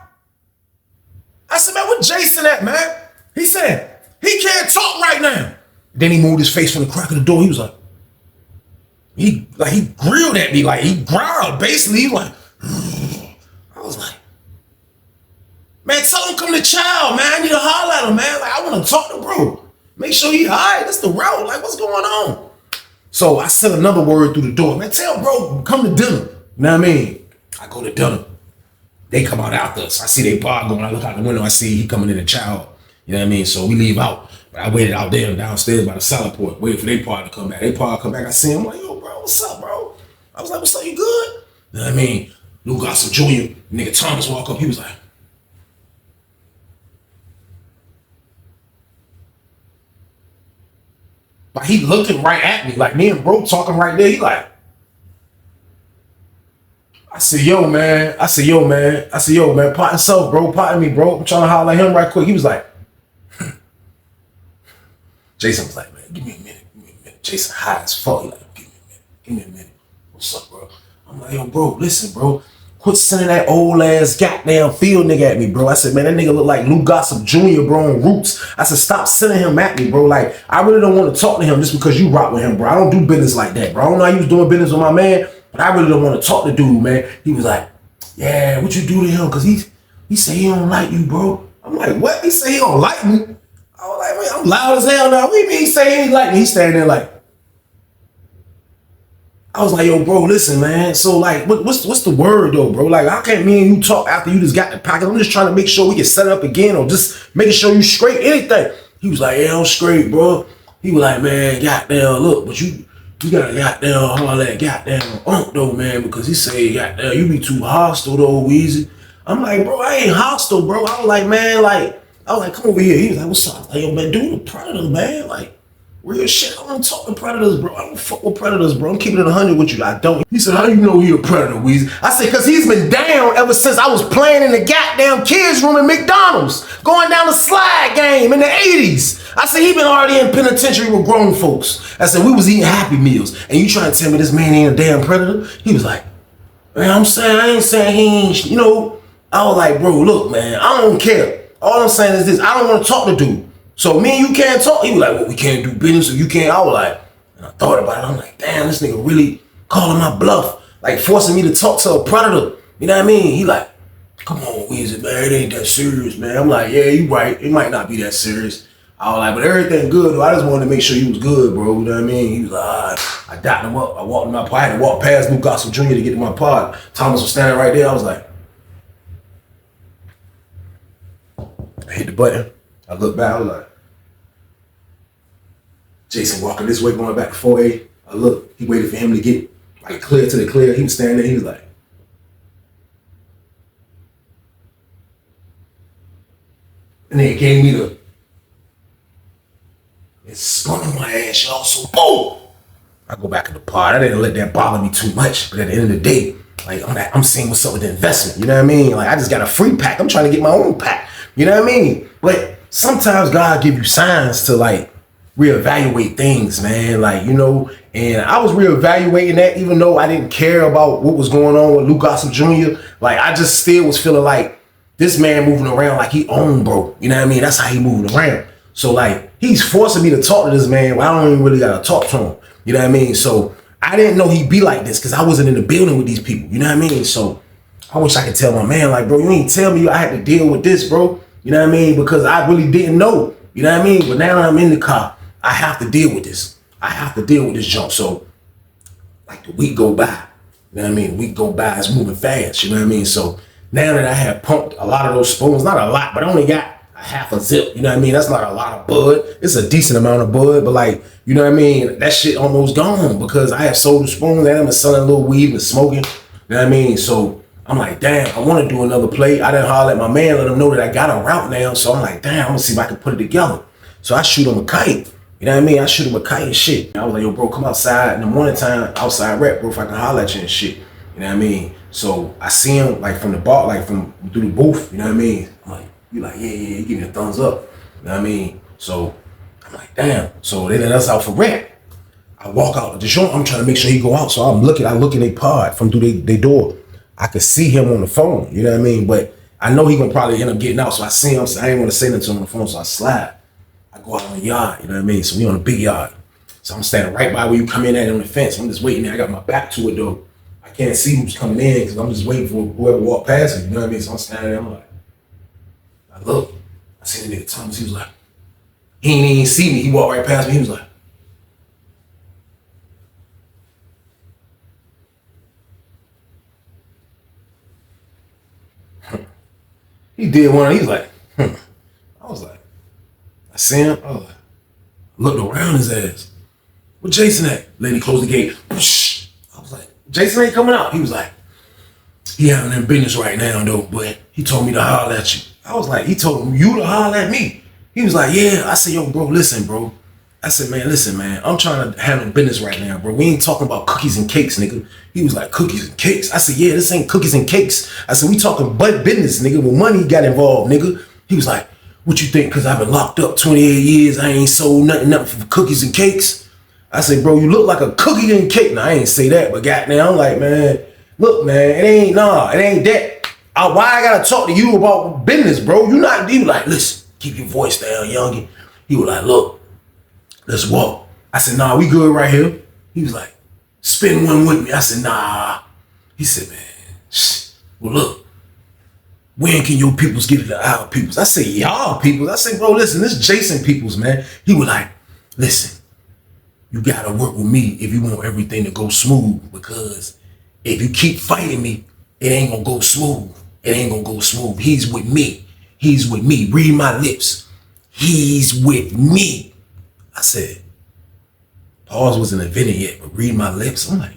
I said, man, where Jason at, man? He said, he can't talk right now. Then he moved his face from the crack of the door. He was like, he grilled at me, like he growled, basically. He was like, I was like, man, tell him come to child, man. I need to holler at him, man. Like, I want to talk to bro. Make sure he all right. That's the route. Like, what's going on? So I sent another word through the door. Man, tell bro, come to dinner. You know what I mean? I go to dinner. They come out after us. I see they pod going. I look out the window. I see he coming in the child. You know what I mean? So we leave out. But I waited out there downstairs by the salad port, waiting for their pod to come back. They pod come back. I see him. I'm like, yo, bro, what's up, bro? I was like, what's up? You good? You know what I mean? Lou Gossett Jr., nigga Thomas walk up. He was like, he looking right at me, like me and bro talking right there. He like, I said, yo, man. Pot himself, bro. Pot me, bro. I'm trying to holler at him right quick. He was like, Jason was like, man, give me a minute. Jason high as fuck. He like, give me a minute. What's up, bro? I'm like, yo, bro, listen, bro. Quit sending that old ass goddamn field nigga at me, bro. I said, man, that nigga look like Lou Gossett Jr., bro, on Roots. I said, stop sending him at me, bro. Like, I really don't want to talk to him just because you rock with him, bro. I don't do business like that, bro. I don't know how you was doing business with my man, but I really don't want to talk to dude, man. He was like, yeah, what you do to him? Because he said he don't like you, bro. I'm like, what? He said he don't like me? I was like, man, I'm loud as hell now. What do you mean he say he ain't like me? He's standing there like, I was like, yo, bro, listen, man. So, like, what's the word, though, bro? Like, I can't me and you talk after you just got the package. I'm just trying to make sure we can set up again or just making sure you straight, anything. He was like, yeah, I'm straight, bro. He was like, man, goddamn, look, but you gotta goddamn holler at goddamn though, man, because he say, goddamn, you be too hostile, though, Weezy. I'm like, bro, I ain't hostile, bro. I was like, man, like, come over here. He was like, what's up? I was like, yo, man, do the predator, man. Like, real shit. I don't talk to predators, bro. I don't fuck with predators, bro. I'm keeping it 100 with you. I don't. He said, how do you know he a predator, Weezy? I said, because he's been down ever since I was playing in the goddamn kids' room at McDonald's, going down the slide game in the 80s. I said, he been already in penitentiary with grown folks. I said, we was eating Happy Meals, and you trying to tell me this man ain't a damn predator? He was like, man, I ain't saying he ain't, you know. I was like, bro, look, man, I don't care. All I'm saying is this, I don't want to talk to dude. So me and you can't talk. He was like, well, we can't do business, so you can't. I was like, and I thought about it. I'm like, damn, this nigga really calling my bluff, like forcing me to talk to a predator. You know what I mean? He like, come on, Weezy, man, it ain't that serious, man. I'm like, yeah, you right. It might not be that serious. I was like, but everything good, though. I just wanted to make sure you was good, bro. You know what I mean? He was like, all right. I dapped him up. I walked in my pod. I had to walk past Lou Gossett Jr. to get to my pod. Thomas was standing right there. I was like, I hit the button. I looked back. I was like, Jason walking this way, going back to 4A. I look, he waited for him to get like clear to the clear. He was standing there. He was like, and then he gave me the, it spun on my ass, y'all. So boom, I go back in the pod. I didn't let that bother me too much. But at the end of the day, like I'm seeing what's up with the investment. You know what I mean? Like I just got a free pack. I'm trying to get my own pack. You know what I mean? But sometimes God give you signs to like reevaluate things, man. Like, you know, and I was reevaluating that even though I didn't care about what was going on with Lou Gossett Jr. Like I just still was feeling like this man moving around like he owned bro. You know what I mean? That's how he moving around. So like he's forcing me to talk to this man when I don't even really gotta talk to him. You know what I mean? So I didn't know he'd be like this because I wasn't in the building with these people. You know what I mean? So I wish I could tell my man, like, bro, you ain't tell me I had to deal with this, bro. You know what I mean? Because I really didn't know. You know what I mean? But now I'm in the car. I have to deal with this. I have to deal with this junk. So, like the week go by, you know what I mean? Week go by, it's moving fast, you know what I mean? So now that I have pumped a lot of those spoons, not a lot, but I only got a half a zip, you know what I mean? That's not a lot of bud. It's a decent amount of bud, but like, you know what I mean? That shit almost gone because I have sold the spoons and I'm selling a little weed and smoking, you know what I mean? So I'm like, damn, I want to do another play. I didn't holler at my man, let him know that I got a route now. So I'm like, damn, I'm gonna see if I can put it together. So I shoot him a kite. You know what I mean? I shoot him a kite and shit. I was like, yo, bro, come outside in the morning time, outside rap, bro, if I can holler at you and shit. You know what I mean? So I see him like from the bar, like from through the booth, you know what I mean? I'm like, you like, yeah, he give me a thumbs up. You know what I mean? So I'm like, damn. So they let us out for rap. I walk out the joint, I'm trying to make sure he go out. So I look in their pod from through their door. I could see him on the phone, you know what I mean? But I know he gonna probably end up getting out. So I see him, so I ain't wanna say nothing to him on the phone, so I slide. I go out on the yard, you know what I mean? So we on a big yard. So I'm standing right by where you come in at on the fence. I'm just waiting there. I got my back to it though. I can't see who's coming in because I'm just waiting for whoever walk past me, you know what I mean? So I'm standing there, I'm like, I look, I see the nigga Thomas, he was like, he ain't even see me. He walked right past me, he was like, he did one, he was like, I was like, I see him, I was like, looked around his ass. Where Jason at? Lady closed the gate. I was like, Jason ain't coming out. He was like, he having them business right now though, but he told me to holler at you. I was like, he told you to holler at me. He was like, yeah. I said, yo, bro, listen, bro. I said, man, listen, man. I'm trying to handle business right now, bro. We ain't talking about cookies and cakes, nigga. He was like, cookies and cakes. I said, yeah, this ain't cookies and cakes. I said, we talking business, nigga. When money got involved, nigga. He was like, what you think? Because I've been locked up 28 years. I ain't sold nothing for cookies and cakes. I said, bro, you look like a cookie and cake. Now, I ain't say that, but goddamn, I'm like, man, look, man, it ain't that. Why I gotta talk to you about business, bro? You like, listen, keep your voice down, youngin. He was like, look, let's walk. I said, nah, we good right here. He was like, spin one with me. I said, nah. He said, man, well, look, when can your peoples get to our peoples? I said, y'all peoples. I said, bro, listen, this Jason peoples, man. He was like, listen, you gotta work with me if you want everything to go smooth, because if you keep fighting me, it ain't gonna go smooth. It ain't gonna go smooth. He's with me. He's with me. Read my lips. He's with me. I said, pause wasn't invented yet, but read my lips. I'm like,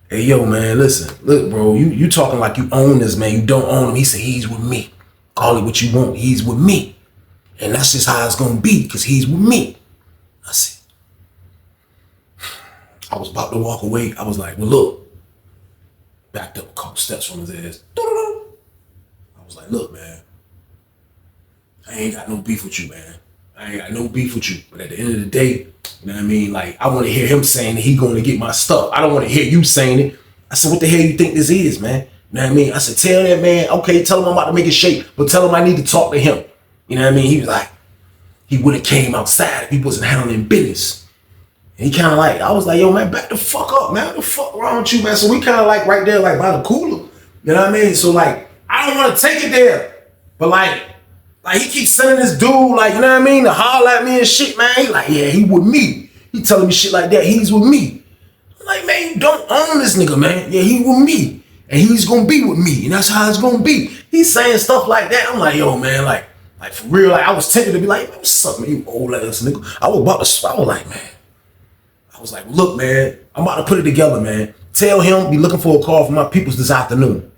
hey, yo, man, listen. Look, bro, you talking like you own this, man. You don't own him. He said, he's with me. Call it what you want. He's with me. And that's just how it's gonna be, because he's with me. I said, I was about to walk away. I was like, well, look. Backed up a couple steps from his ass. I was like, look, man. I ain't got no beef with you, man. I ain't got no beef with you. But at the end of the day, you know what I mean? Like, I want to hear him saying that he going to get my stuff. I don't want to hear you saying it. I said, what the hell you think this is, man? You know what I mean? I said, tell that man, okay, tell him I'm about to make it shake, but tell him I need to talk to him. You know what I mean? He was like, he would have came outside if he wasn't handling business. And he kind of like, I was like, yo, man, back the fuck up, man. What the fuck wrong with you, man? So we kind of like right there, like by the cooler. You know what I mean? So like, I don't want to take it there. But like he keeps sending this dude, like, you know what I mean, to holler at me and shit, man. He like, yeah, he with me. He telling me shit like that. He's with me. I'm like, man, you don't own this nigga, man. Yeah, he with me. And he's going to be with me. And that's how it's going to be. He's saying stuff like that. I'm like, yo, man, like for real, like I was tempted to be like, man, what's up, man, you old ass nigga. I was like, man. I was like, look, man, I'm about to put it together, man. Tell him be looking for a call from my peoples this afternoon.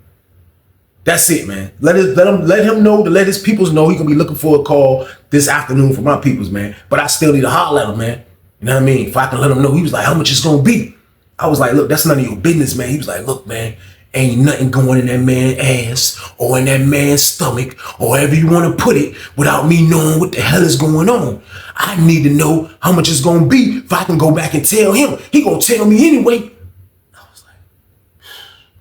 That's it, man. Let him know, to let his peoples know he gonna be looking for a call this afternoon for my peoples, man. But I still need to holler at him, man. You know what I mean? If I can let him know, he was like, how much it's gonna be? I was like, look, that's none of your business, man. He was like, look, man, ain't nothing going in that man's ass or in that man's stomach or however you want to put it without me knowing what the hell is going on. I need to know how much it's going to be if I can go back and tell him. He going to tell me anyway. I was like,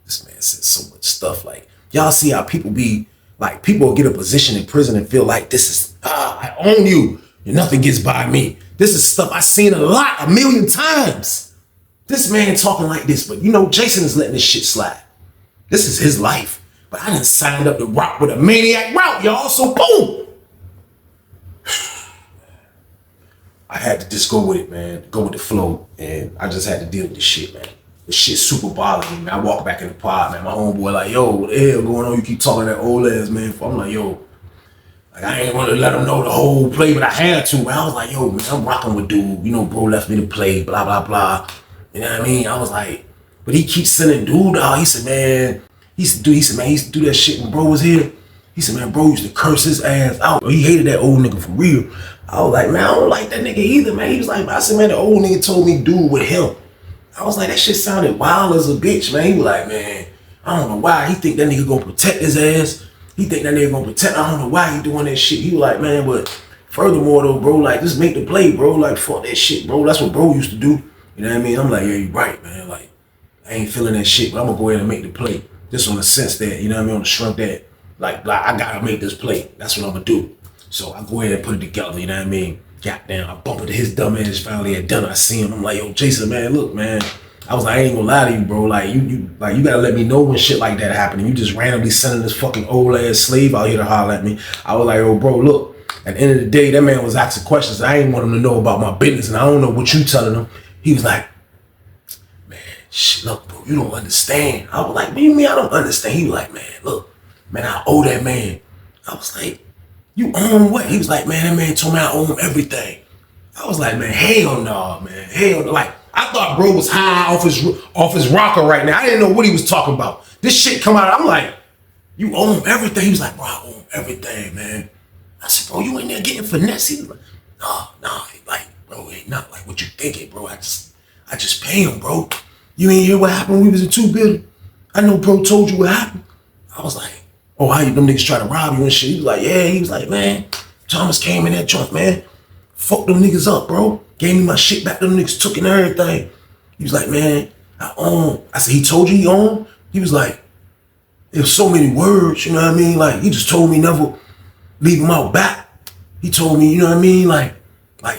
this man said so much stuff. Like, y'all see how people be, like, people get a position in prison and feel like this is, I own you and nothing gets by me. This is stuff I've seen a million times. This man talking like this, but you know, Jason is letting this shit slide. This is his life. But I done signed up to rock with a maniac route, y'all, so boom. I had to just go with it, man. Go with the flow. And I just had to deal with this shit, man. This shit super bothered me, man. I walk back in the pod, man. My homeboy like, yo, what the hell going on? You keep talking that old ass, man. I'm like, yo. Like, I ain't want to let him know the whole play, but I had to, man. I was like, yo, man, I'm rocking with dude. You know, bro left me to play, blah, blah, blah. You know what I mean? I was like, But he keeps sending dude out. He said, man, he used to do that shit when bro was here. He said, man, bro used to curse his ass out. He hated that old nigga for real. I was like, man, I don't like that nigga either, man. He was like, I said, man, the old nigga told me to do with him. I was like, that shit sounded wild as a bitch, man. He was like, man, I don't know why. He think that nigga gonna protect his ass. He think that nigga gonna protect. I don't know why he doing that shit. He was like, man, but furthermore though, bro, like, just make the play, bro. Like, fuck that shit, bro. That's what bro used to do. You know what I mean? I'm like, yeah, you right, man. Like, I ain't feeling that shit, but I'm gonna go ahead and make the play. Just on the sense that, you know what I mean, on the strength that, like I gotta make this play. That's what I'm gonna do. So I go ahead and put it together, you know what I mean? Goddamn, I bump into his dumb ass finally at dinner. I see him. I'm like, yo, Jason, man, look, man. I was like, I ain't gonna lie to you, bro. Like, you gotta let me know when shit like that happening. You just randomly sending this fucking old ass slave out here to holler at me. I was like, oh, bro, look. At the end of the day, that man was asking questions. I ain't want him to know about my business, and I don't know what you telling him. He was like, man, shit, look, bro, you don't understand. I was like, what do you mean I don't understand? He was like, man, look, man, I owe that man. I was like, you own what? He was like, man, that man told me I own everything. I was like, man, hell no, man. Hell no. Like, I thought bro was high off his rocker right now. I didn't know what he was talking about. This shit come out, I'm like, you own everything? He was like, bro, I own everything, man. I said, bro, you ain't there getting finesse? He was like, no, like, bro, it ain't not like what you thinking, bro. I just pay him, bro. You ain't hear what happened when we was in 2 building? I know bro told you what happened. I was like, oh, how you them niggas try to rob you and shit? He was like, yeah. He was like, man, Thomas came in that joint, man. Fuck them niggas up, bro. Gave me my shit back. Them niggas took and everything. He was like, man, I own. I said, he told you he owned? He was like, there's so many words, you know what I mean? Like, he just told me never leave him out back. He told me, you know what I mean? Like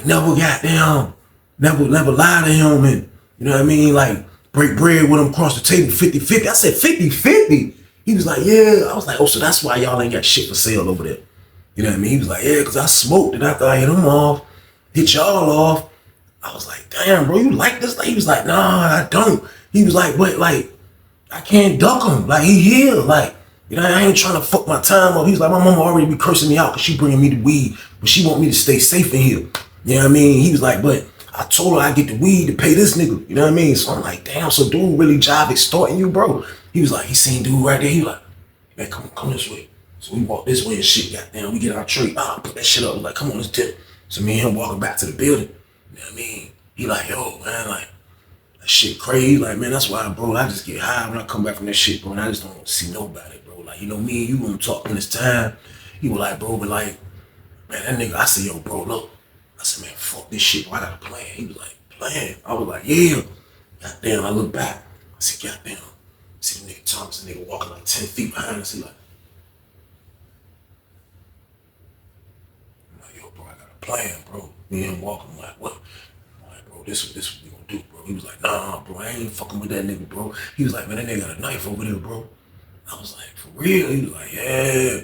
never goddamn, never lie to him and, you know what I mean? Like, break bread with him across the table 50-50. I said, 50-50? He was like, yeah. I was like, oh, so that's why y'all ain't got shit for sale over there. You know what I mean? He was like, yeah, because I smoked and after I hit him off, hit y'all off. I was like, damn, bro, you like this? He was like, nah, I don't. He was like, but like, I can't duck him. Like, he here. Like, you know, I ain't trying to fuck my time up. He was like, my mama already be cursing me out because she bringing me the weed, but she want me to stay safe in here. You know what I mean? He was like, but I told her I get the weed to pay this nigga. You know what I mean? So I'm like, damn, so dude really job extorting you, bro? He was like, he seen dude right there. He was like, man, come this way. So we walk this way and shit, goddamn, we get our tray. Put that shit up. Like, come on, let's dip. So me and him walking back to the building. You know what I mean? He like, yo, man, like, that shit crazy. Like, man, that's why, bro, I just get high when I come back from that shit, bro, and I just don't see nobody, bro. Like, you know, me and you gonna talk in this time. He was like, bro, but like, man, that nigga, I said, yo, bro, look. I said, man, fuck this shit, bro. I got a plan. He was like, plan? I was like, yeah. Goddamn, I look back. I said, goddamn. See the nigga Thomas, the nigga walking like 10 feet behind us. He like, I'm like, yo, bro, I got a plan, bro. Me and him walking, I'm like, what? I'm like, bro, this what we gonna do, bro. He was like, nah, bro, I ain't fucking with that nigga, bro. He was like, man, that nigga got a knife over there, bro. I was like, for real? He was like, yeah,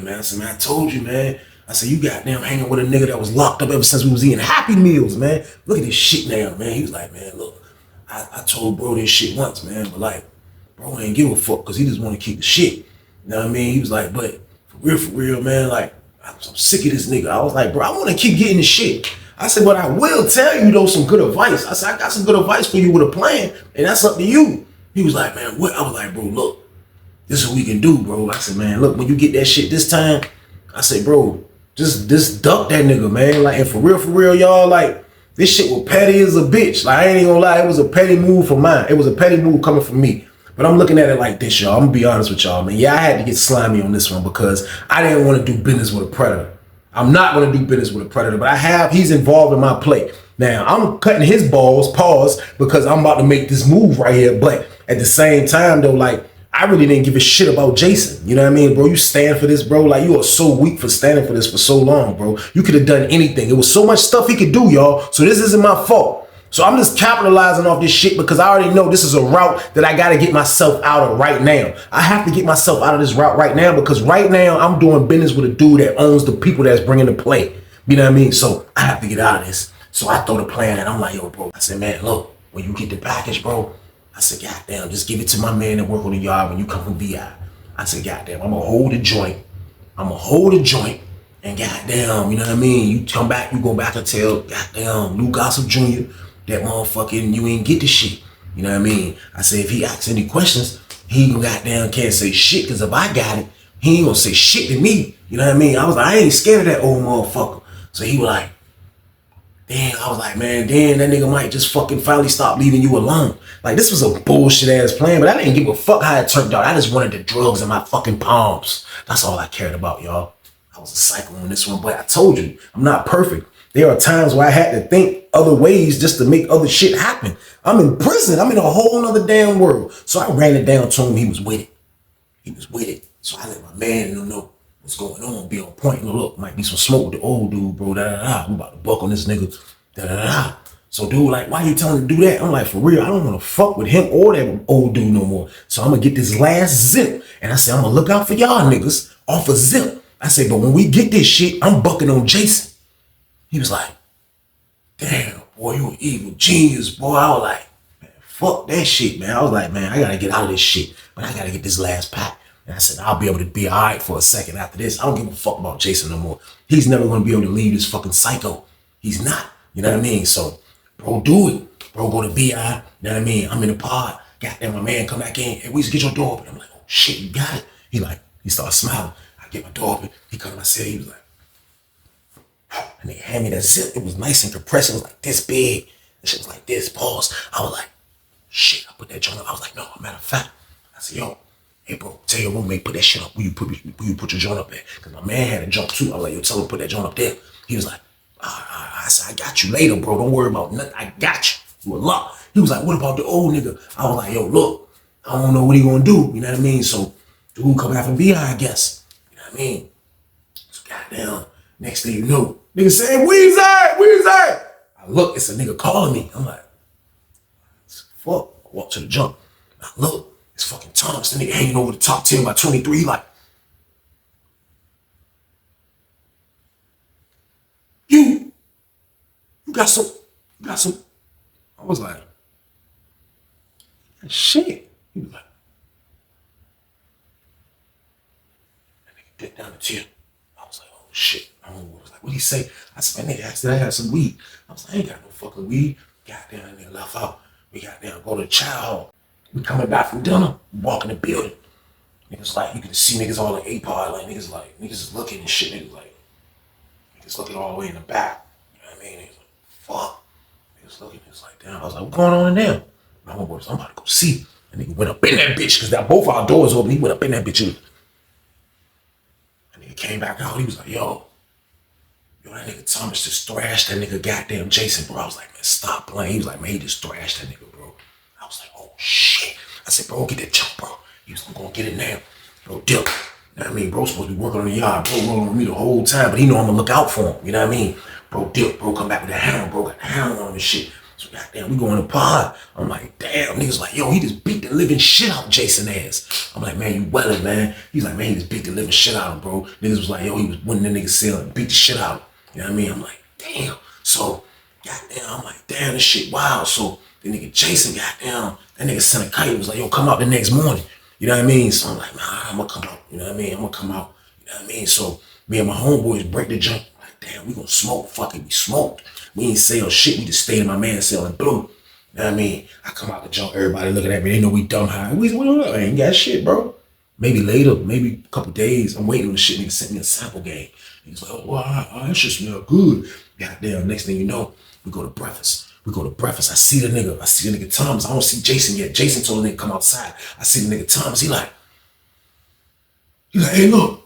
man. I said, man, I told you, man. I said, you goddamn hanging with a nigga that was locked up ever since we was eating Happy Meals, man. Look at this shit now, man. He was like, man, look, I told bro this shit once, man, but like, bro ain't give a fuck because he just want to keep the shit. You know what I mean? He was like, but for real, man, like, I'm sick of this nigga. I was like, bro, I want to keep getting the shit. I said, but I will tell you, though, some good advice. I said, I got some good advice for you with a plan, and that's up to you. He was like, man, what? I was like, bro, look, this is what we can do, bro. I said, man, look, when you get that shit this time, I said, bro, just duck that nigga, man. Like, and for real, y'all, like, this shit was petty as a bitch. Like, I ain't even gonna lie, it was a petty move for mine. It was a petty move coming from me. But I'm looking at it like this, y'all. I'm gonna be honest with y'all, man. Yeah, I had to get slimy on this one because I didn't want to do business with a predator. I'm not gonna do business with a predator, but he's involved in my play. Now, I'm cutting his balls, pause, because I'm about to make this move right here. But at the same time, though, like, I really didn't give a shit about Jason. You know what I mean, bro? You stand for this, bro. Like, you are so weak for standing for this for so long, bro. You could have done anything. It was so much stuff he could do, y'all. So this isn't my fault. So I'm just capitalizing off this shit because I already know this is a route that I got to get myself out of right now. I have to get myself out of this route right now because right now I'm doing business with a dude that owns the people that's bringing the play. You know what I mean? So I have to get out of this. So I throw the plan and I'm like, yo, bro. I said, man, look, when you get the package, bro, I said, goddamn, just give it to my man that work on the yard when you come from VI. I said, goddamn, I'm going to hold the joint. And goddamn, you know what I mean? You come back, you go back and tell, goddamn, Lou Gossip Jr., that motherfucking, you ain't get the shit. You know what I mean? I said, if he asks any questions, he ain't goddamn can't say shit, because if I got it, he ain't gonna say shit to me. You know what I mean? I was like, I ain't scared of that old motherfucker. So he was like, damn, I was like, man, damn, that nigga might just fucking finally stop leaving you alone. Like, this was a bullshit ass plan, but I didn't give a fuck how it turned out. I just wanted the drugs in my fucking palms. That's all I cared about, y'all. I was a psycho on this one, but I told you, I'm not perfect. There are times where I had to think other ways just to make other shit happen. I'm in prison. I'm in a whole nother damn world. So I ran it down to him. He was with it. He was with it. So I let my man know what's going on, be on point. Look, might be some smoke with the old dude, bro. I'm about to buck on this nigga. So dude, like, why you telling him to do that? I'm like, for real, I don't want to fuck with him or that old dude no more. So I'm gonna get this last zip. And I said, I'm gonna look out for y'all niggas off a zip. I said, but when we get this shit, I'm bucking on Jason. He was like, damn, boy, you an evil genius, boy. I was like, man, fuck that shit, man. I was like, man, I gotta get out of this shit, but I gotta get this last pack. And I said, I'll be able to be all right for a second after this. I don't give a fuck about Jason no more. He's never gonna be able to leave this fucking psycho. He's not, you know what I mean? So, bro, do it. Bro, go to BI, you know what I mean? I'm in the pod. Goddamn, my man come back in. Hey, we just get your door open. I'm like, oh shit, you got it. He starts smiling. I get my door open. He come to my cell. He was like, and they hand me that zip. It was nice and compressed. It was like this big. The shit was like this. Pause. I was like, shit, I put that joint up. I was like, no, matter of fact. I said, yo, hey, bro, tell your roommate, put that shit up. Where you put your joint up at? Because my man had a joint too. I was like, yo, tell him to put that joint up there. He was like, I said, I got you later, bro. Don't worry about nothing. I got you. You a lot. He was like, what about the old nigga? I was like, yo, look, I don't know what he gonna do. You know what I mean? So, dude come out from BI, I guess. You know what I mean? So, goddamn. Next thing you know, nigga saying, Weezy! I look, it's a nigga calling me. I'm like, fuck. I walk to the jump. I look, it's fucking Thomas. The nigga hanging over the top 10 by 23. He like, you got some. I was like, shit. He was like, that nigga dipped down the chair. I was like, oh shit. I was like, what'd he say? I said, man, nigga asked, did I have some weed? I was like, I ain't got no fucking weed. Goddamn, that nigga left out. We goddamn go to the chow hall. We coming back from dinner, walking the building. Niggas like, you can see niggas all in A-pod, niggas is looking and shit. Niggas looking all the way in the back. You know what I mean? Niggas like, fuck. Niggas looking, it's like, damn. I was like, what's going on in there? My homeboy was, I'm about to go see. And nigga went up in that bitch, because both our doors open. He went up in that bitch. And nigga came back out. He was like, yo, that nigga Thomas just thrashed that nigga goddamn Jason, bro. I was like, man, stop playing. He was like, man, he just thrashed that nigga, bro. I was like, oh shit. I said, bro, get that jump, bro. He was gonna get it now. Bro, dip. You know what I mean? Bro supposed to be working on the yard. Bro rolling with me the whole time, but he know I'm gonna look out for him. You know what I mean? Bro, dip. Bro, come back with the hammer. Bro, got the hammer on and shit. So goddamn, we go in the pod. I'm like, damn. Niggas like, yo, he just beat the living shit out Jason ass. I'm like, man, you welling, man. He's like, man, he just beat the living shit out of him, bro. Niggas was like, yo, he was winning the nigga's cell and beat the shit out of him. You know what I mean? I'm like, damn. So, goddamn, I'm like, damn, this shit wild. So, the nigga Jason, goddamn, that nigga sent a kite. He was like, yo, come out the next morning. You know what I mean? So I'm like, nah, I'm gonna come out. You know what I mean? I'm gonna come out. You know what I mean? So, me and my homeboys break the jump. Like, damn, we gonna smoke. Fuck it, we smoked. We ain't sell shit. We just stayed in my man's cell and blew. You know what I mean? I come out the jump, everybody looking at me. They know we dumb high. We ain't got shit, bro. Maybe later, maybe a couple days, I'm waiting on the shit. Nigga sent me a sample game. He's like, oh, wow, that shit smell good. Goddamn, next thing you know, we go to breakfast. I see the nigga Thomas. I don't see Jason yet. Jason told the nigga come outside. I see the nigga Thomas. He like, hey, look,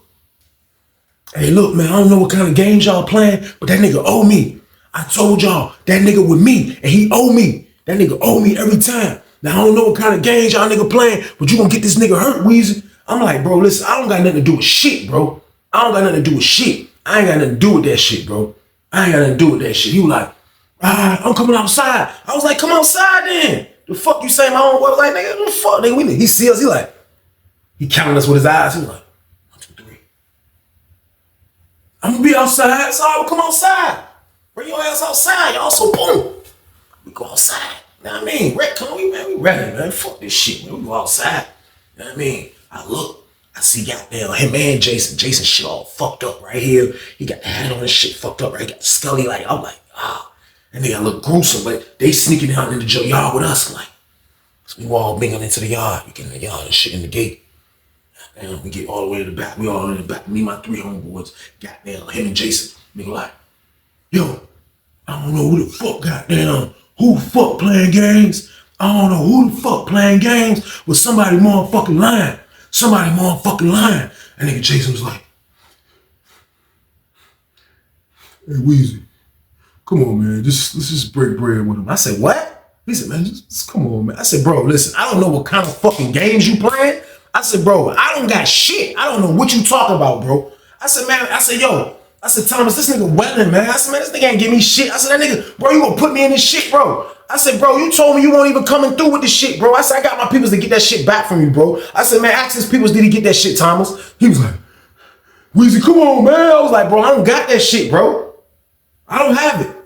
man, I don't know what kind of games y'all playing, but that nigga owe me. I told y'all, that nigga with me, and he owe me. That nigga owe me every time. Now, I don't know what kind of games y'all nigga playing, but you gonna get this nigga hurt, Weezy. I'm like, bro, listen, I don't got nothing to do with shit, bro. I ain't got nothing to do with that shit, bro. He was like, I'm coming outside. I was like, come outside then. The fuck you say, my homeboy was like, nigga, what the fuck, nigga? He sees us, he counting us with his eyes. He was like, 1, 2, 3. I'm gonna be outside, so I will come outside. Bring your ass outside, y'all, so boom. We go outside. You know what I mean? We ready, man. Fuck this shit, man. We go outside. You know what I mean? I look, I see goddamn him and Jason. Jason shit all fucked up right here. He got the hat on and shit fucked up, right? He got the scully, I'm like, that nigga look gruesome, but they sneaking out in the yard with us, So we all mingle into the yard. We get in the yard and shit in the gate. And we get all the way to the back. We all in the back. Me and my 3 homeboys. Goddamn, him and Jason. Nigga like, yo, I don't know who the fuck who the fuck playing games. I don't know who the fuck playing games with somebody motherfucking lying. Somebody motherfucking lying. And nigga Jason was like, hey, Weezy, come on, man. Let's just break bread with him. I said, what? He said, man, just come on, man. I said, bro, listen, I don't know what kind of fucking games you playing. I said, bro, I don't got shit. I don't know what you talking about, bro. I said, man, yo, I said, Thomas, this nigga wetting, man. I said, man, this nigga ain't give me shit. I said, that nigga, bro, you gonna put me in this shit, bro. I said, bro, you told me you won't even coming through with this shit, bro. I said, I got my peoples to get that shit back from you, bro. I said, man, ask his peoples, did he get that shit, Thomas? He was like, Weezy, come on, man. I was like, bro, I don't got that shit, bro. I don't have it.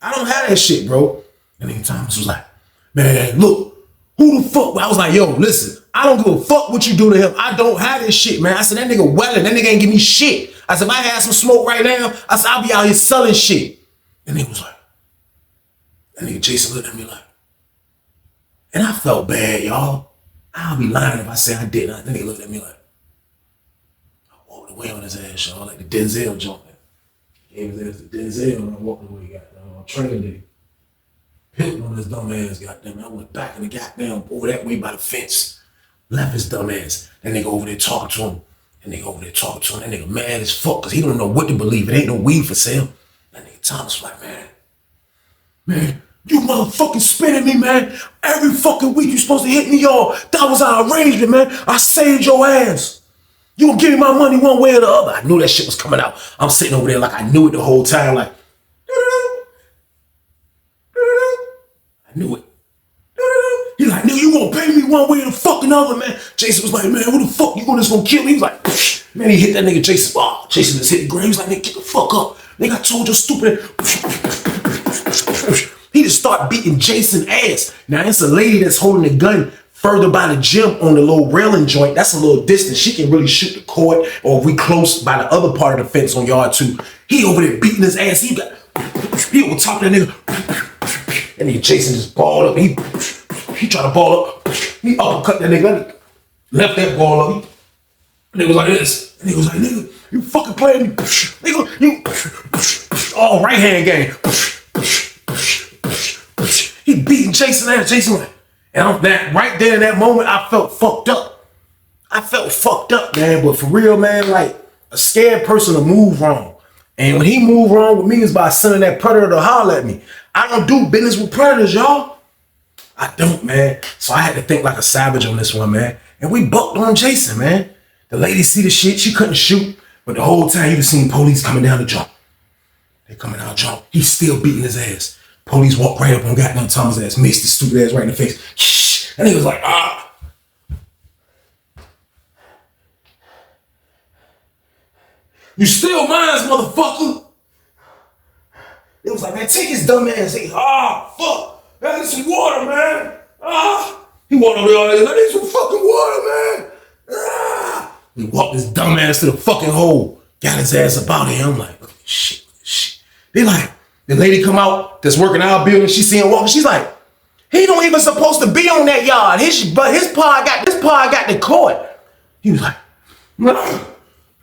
I don't have that shit, bro. And then Thomas was like, man, look, who the fuck? I was like, yo, listen, I don't give a fuck what you do to him. I don't have this shit, man. I said, that nigga welling. That nigga ain't give me shit. I said, if I had some smoke right now, I said, I'll be out here selling shit. And he was like, that nigga Jason looked at me like, and I felt bad, y'all. I'll be lying if I say I didn't. That nigga looked at me like, I walked away on his ass, y'all, like the Denzel joint. Gave his ass to Denzel and I walked away, goddamn, on training day. Hitting on his dumb ass, goddamn. I went back in the goddamn over that way by the fence. Left his dumb ass. That nigga over there talking to him. That nigga mad as fuck because he don't know what to believe. It ain't no weed for sale. That nigga Thomas was like, man, you motherfucking spinning me, man. Every fucking week you supposed to hit me, y'all. That was our arrangement, man. I saved your ass. You gonna give me my money one way or the other. I knew that shit was coming out. I'm sitting over there like I knew it the whole time, like, I knew it. He like, nigga, you gonna pay me one way or the fucking other, man. Jason was like, man, who the fuck you gonna kill me? He was like, psh. Man, he hit that nigga Jason. Oh, Jason just hit the ground. He was like, nigga, get the fuck up. Nigga, I told you stupid. He just start beating Jason ass. Now, it's a lady that's holding a gun further by the gym on the little railing joint. That's a little distance. She can really shoot the court, or if we close by the other part of the fence on yard 2. He over there beating his ass. He over top of that nigga. And then Jason just balled up. He tried to ball up. He uppercut that nigga. Left that ball up. Nigga was like this. And he was like, nigga, you fucking playing me. Nigga, you. Oh, right hand game. He beating Jason ass. Jason like, and right there in that moment, I felt fucked up. Man. But for real, man, like a scared person to move wrong. And when he moved wrong with me, is by sending that predator to holler at me. I don't do business with predators, y'all. I don't, man. So I had to think like a savage on this one, man. And we bucked on Jason, man. The lady see the shit. She couldn't shoot. But the whole time you was seeing police coming down the jump. They coming down the jump. He's still beating his ass. Police walked right up on goddamn Thomas' ass. Maced his stupid ass right in the face. Shh. And he was like, ah. You still mine, motherfucker. It was like, man, take his dumb ass. Hey, fuck. Man, I need some water, man. He walked over there. I need some fucking water, man. He walked his dumb ass to the fucking hole. Got his ass up out here. I'm like, look at this shit. They like, the lady come out that's working our building. She see him walking. She's like, he don't even supposed to be on that yard. His pod got the court. He was like,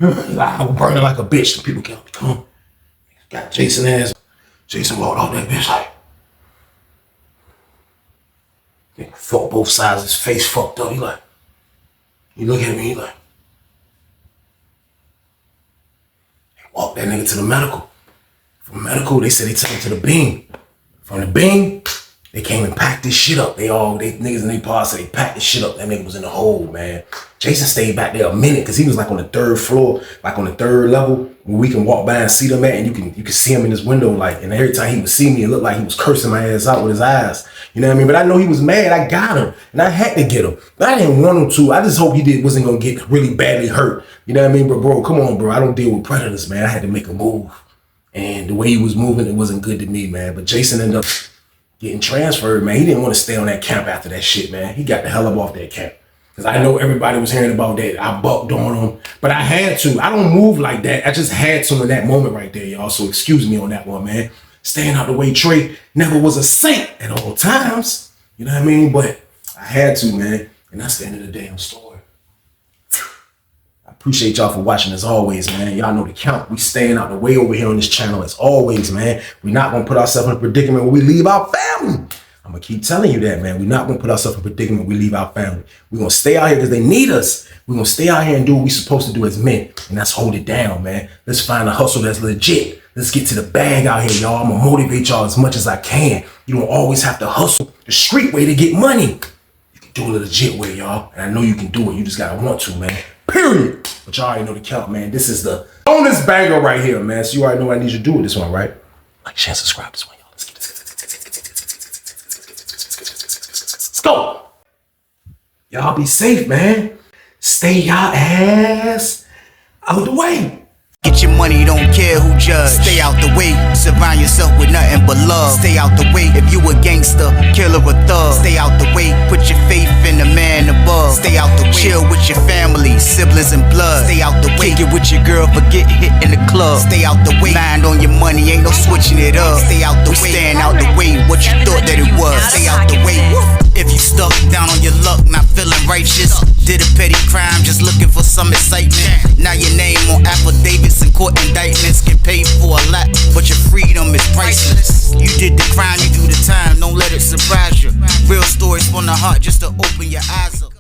I was burning like a bitch. The people come on. Got Jason ass. Jason walked off that bitch like, fuck both sides, his face fucked up. He like, he look at me, he like, walk that nigga to the medical. From medical, they said they took him to the beam. From the beam, they came and packed this shit up. They niggas in their pod said they packed this shit up. That nigga was in the hole, man. Jason stayed back there a minute because he was like on the 3rd floor, like on the 3rd level, where we can walk by and see them at, and you can see him in his window, like, and every time he would see me, it looked like he was cursing my ass out with his eyes. You know what I mean? But I know he was mad. I got him, and I had to get him. But I didn't want him to. I just hope he wasn't gonna get really badly hurt. You know what I mean? But bro, come on, bro. I don't deal with predators, man. I had to make a move. And the way he was moving, it wasn't good to me, man. But Jason ended up getting transferred, man. He didn't want to stay on that camp after that shit, man. He got the hell up off that camp. Because I know everybody was hearing about that. I bucked on him. But I had to. I don't move like that. I just had to in that moment right there, y'all. So excuse me on that one, man. Staying out the way, Trey never was a saint at all times. You know what I mean? But I had to, man. And that's the end of the damn story. I appreciate y'all for watching as always, man. Y'all know the count. We staying out the way over here on this channel as always, man. We're not going to put ourselves in a predicament where we leave our family. I'm going to keep telling you that, man. We're not going to put ourselves in a predicament where we leave our family. We're going to stay out here because they need us. We're going to stay out here and do what we're supposed to do as men. And that's hold it down, man. Let's find a hustle that's legit. Let's get to the bag out here, y'all. I'm going to motivate y'all as much as I can. You don't always have to hustle the street way to get money. You can do it the legit way, y'all. And I know you can do it. You just got to want to, man. Period. But y'all already know the count, man. This is the bonus banger right here, man. So you already know what I need you to do with this one, right? Like, share, subscribe this one, y'all. Let's get this. Let's go. Y'all be safe, man. Stay y'all ass out the way. Get your money, don't care who judge. Stay out the way, surround yourself with nothing but love. Stay out the way, if you a gangster, killer or thug. Stay out the way, put your faith in the man above. Stay out the way, chill with your family, siblings and blood. Stay out the way, kick it with your girl, forget hit in the club. Stay out the way, mind on your money, ain't no switching it up. Stay out the way, stand out the way, what you thought that it was. Stay out the way, if you stuck down on your luck, not feeling righteous. Did a petty crime, just looking for some excitement. Now your name on affidavits and court indictments. Get paid for a lot, but your freedom is priceless. You did the crime, you do the time, don't let it surprise you. Real stories from the heart, just to open your eyes up.